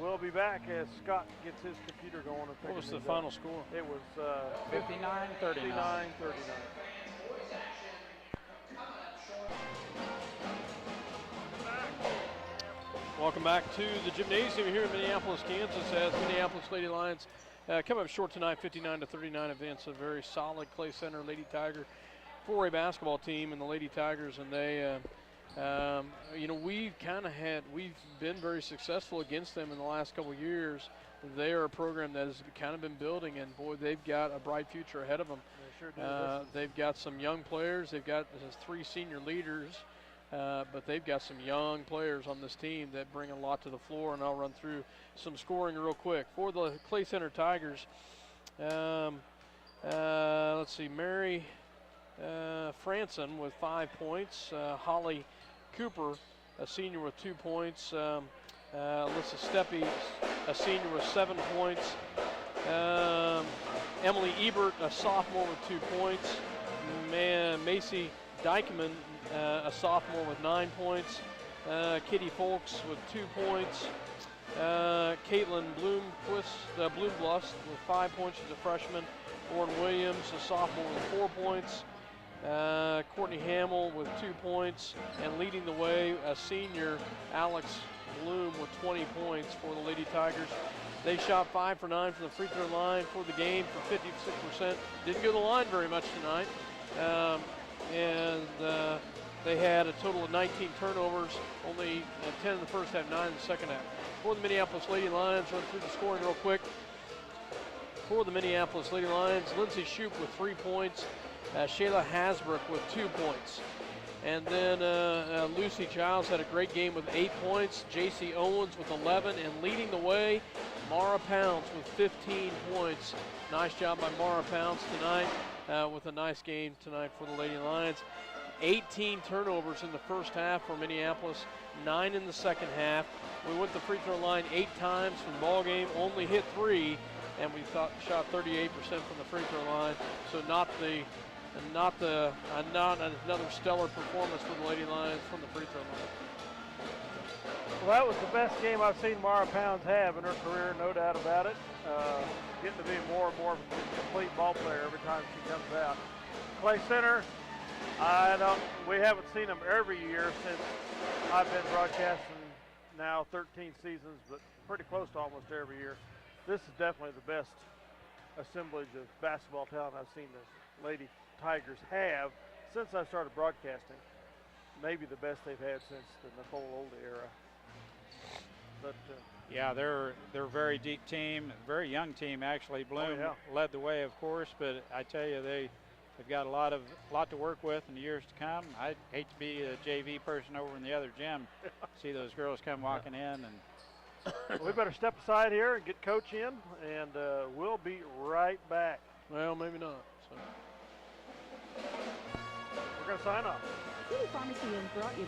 We'll be back as Scott gets his computer going. And what was the final score? It was 59-39. 59-39. Welcome back to the gymnasium here in Minneapolis, Kansas, as Minneapolis Lady Lions come up short tonight, 59-39, advance a very solid Clay Center Lady Tiger 4A basketball team and the Lady Tigers, and they, you know, we've been very successful against them in the last couple of years. They are a program that has kind of been building, and boy, they've got a bright future ahead of them. They sure do. They've got some young players. They've got 3 senior leaders. But they've got some young players on this team that bring a lot to the floor, and I'll run through some scoring real quick. For the Clay Center Tigers, let's see, Mary Franson with 5 points, Holly Cooper, a senior with 2 points, Alyssa Steppe, a senior with 7 points, Emily Ebert, a sophomore with 2 points, Macy Dykeman, a sophomore with 9 points. Kitty Folks with 2 points. Caitlin Bloombluss with 5 points. She's a freshman. Lauren Williams, a sophomore with 4 points. Courtney Hamill with 2 points. And leading the way, a senior, Alex Bloom with 20 points for the Lady Tigers. They shot 5 for 9 from the free throw line for the game for 56%. Didn't go to the line very much tonight. They had a total of 19 turnovers, only 10 in the first half, 9 in the second half. For the Minneapolis Lady Lions, run through the scoring real quick. For the Minneapolis Lady Lions, Lindsay Shoup with 3 points, Shayla Hasbrook with 2 points. And then Lucy Childs had a great game with 8 points, JC Owens with 11, and leading the way, Mara Pounds with 15 points. Nice job by Mara Pounds tonight with a nice game tonight for the Lady Lions. 18 turnovers in the first half for Minneapolis, 9 in the second half. We went to the free throw line 8 times from the ball game, only hit 3, and we shot 38% from the free throw line. So not another stellar performance for the Lady Lions from the free throw line. Well, that was the best game I've seen Mara Pounds have in her career, no doubt about it. Getting to be more and more of a complete ball player every time she comes out. Clay Center, we haven't seen them every year since I've been broadcasting now 13 seasons, but pretty close to almost every year. This is definitely the best assemblage of basketball talent I've seen the Lady Tigers have since I started broadcasting. Maybe the best they've had since the Nicole Oldie era. But yeah, they're a very deep team, very young team actually. Bloom led the way, of course, but I tell you, they've got a lot to work with in the years to come. I'd hate to be a JV person over in the other gym, see those girls come walking in. And we better step aside here and get Coach in, and we'll be right back. Well, maybe not. So. We're going to sign off. City Pharmacy has brought you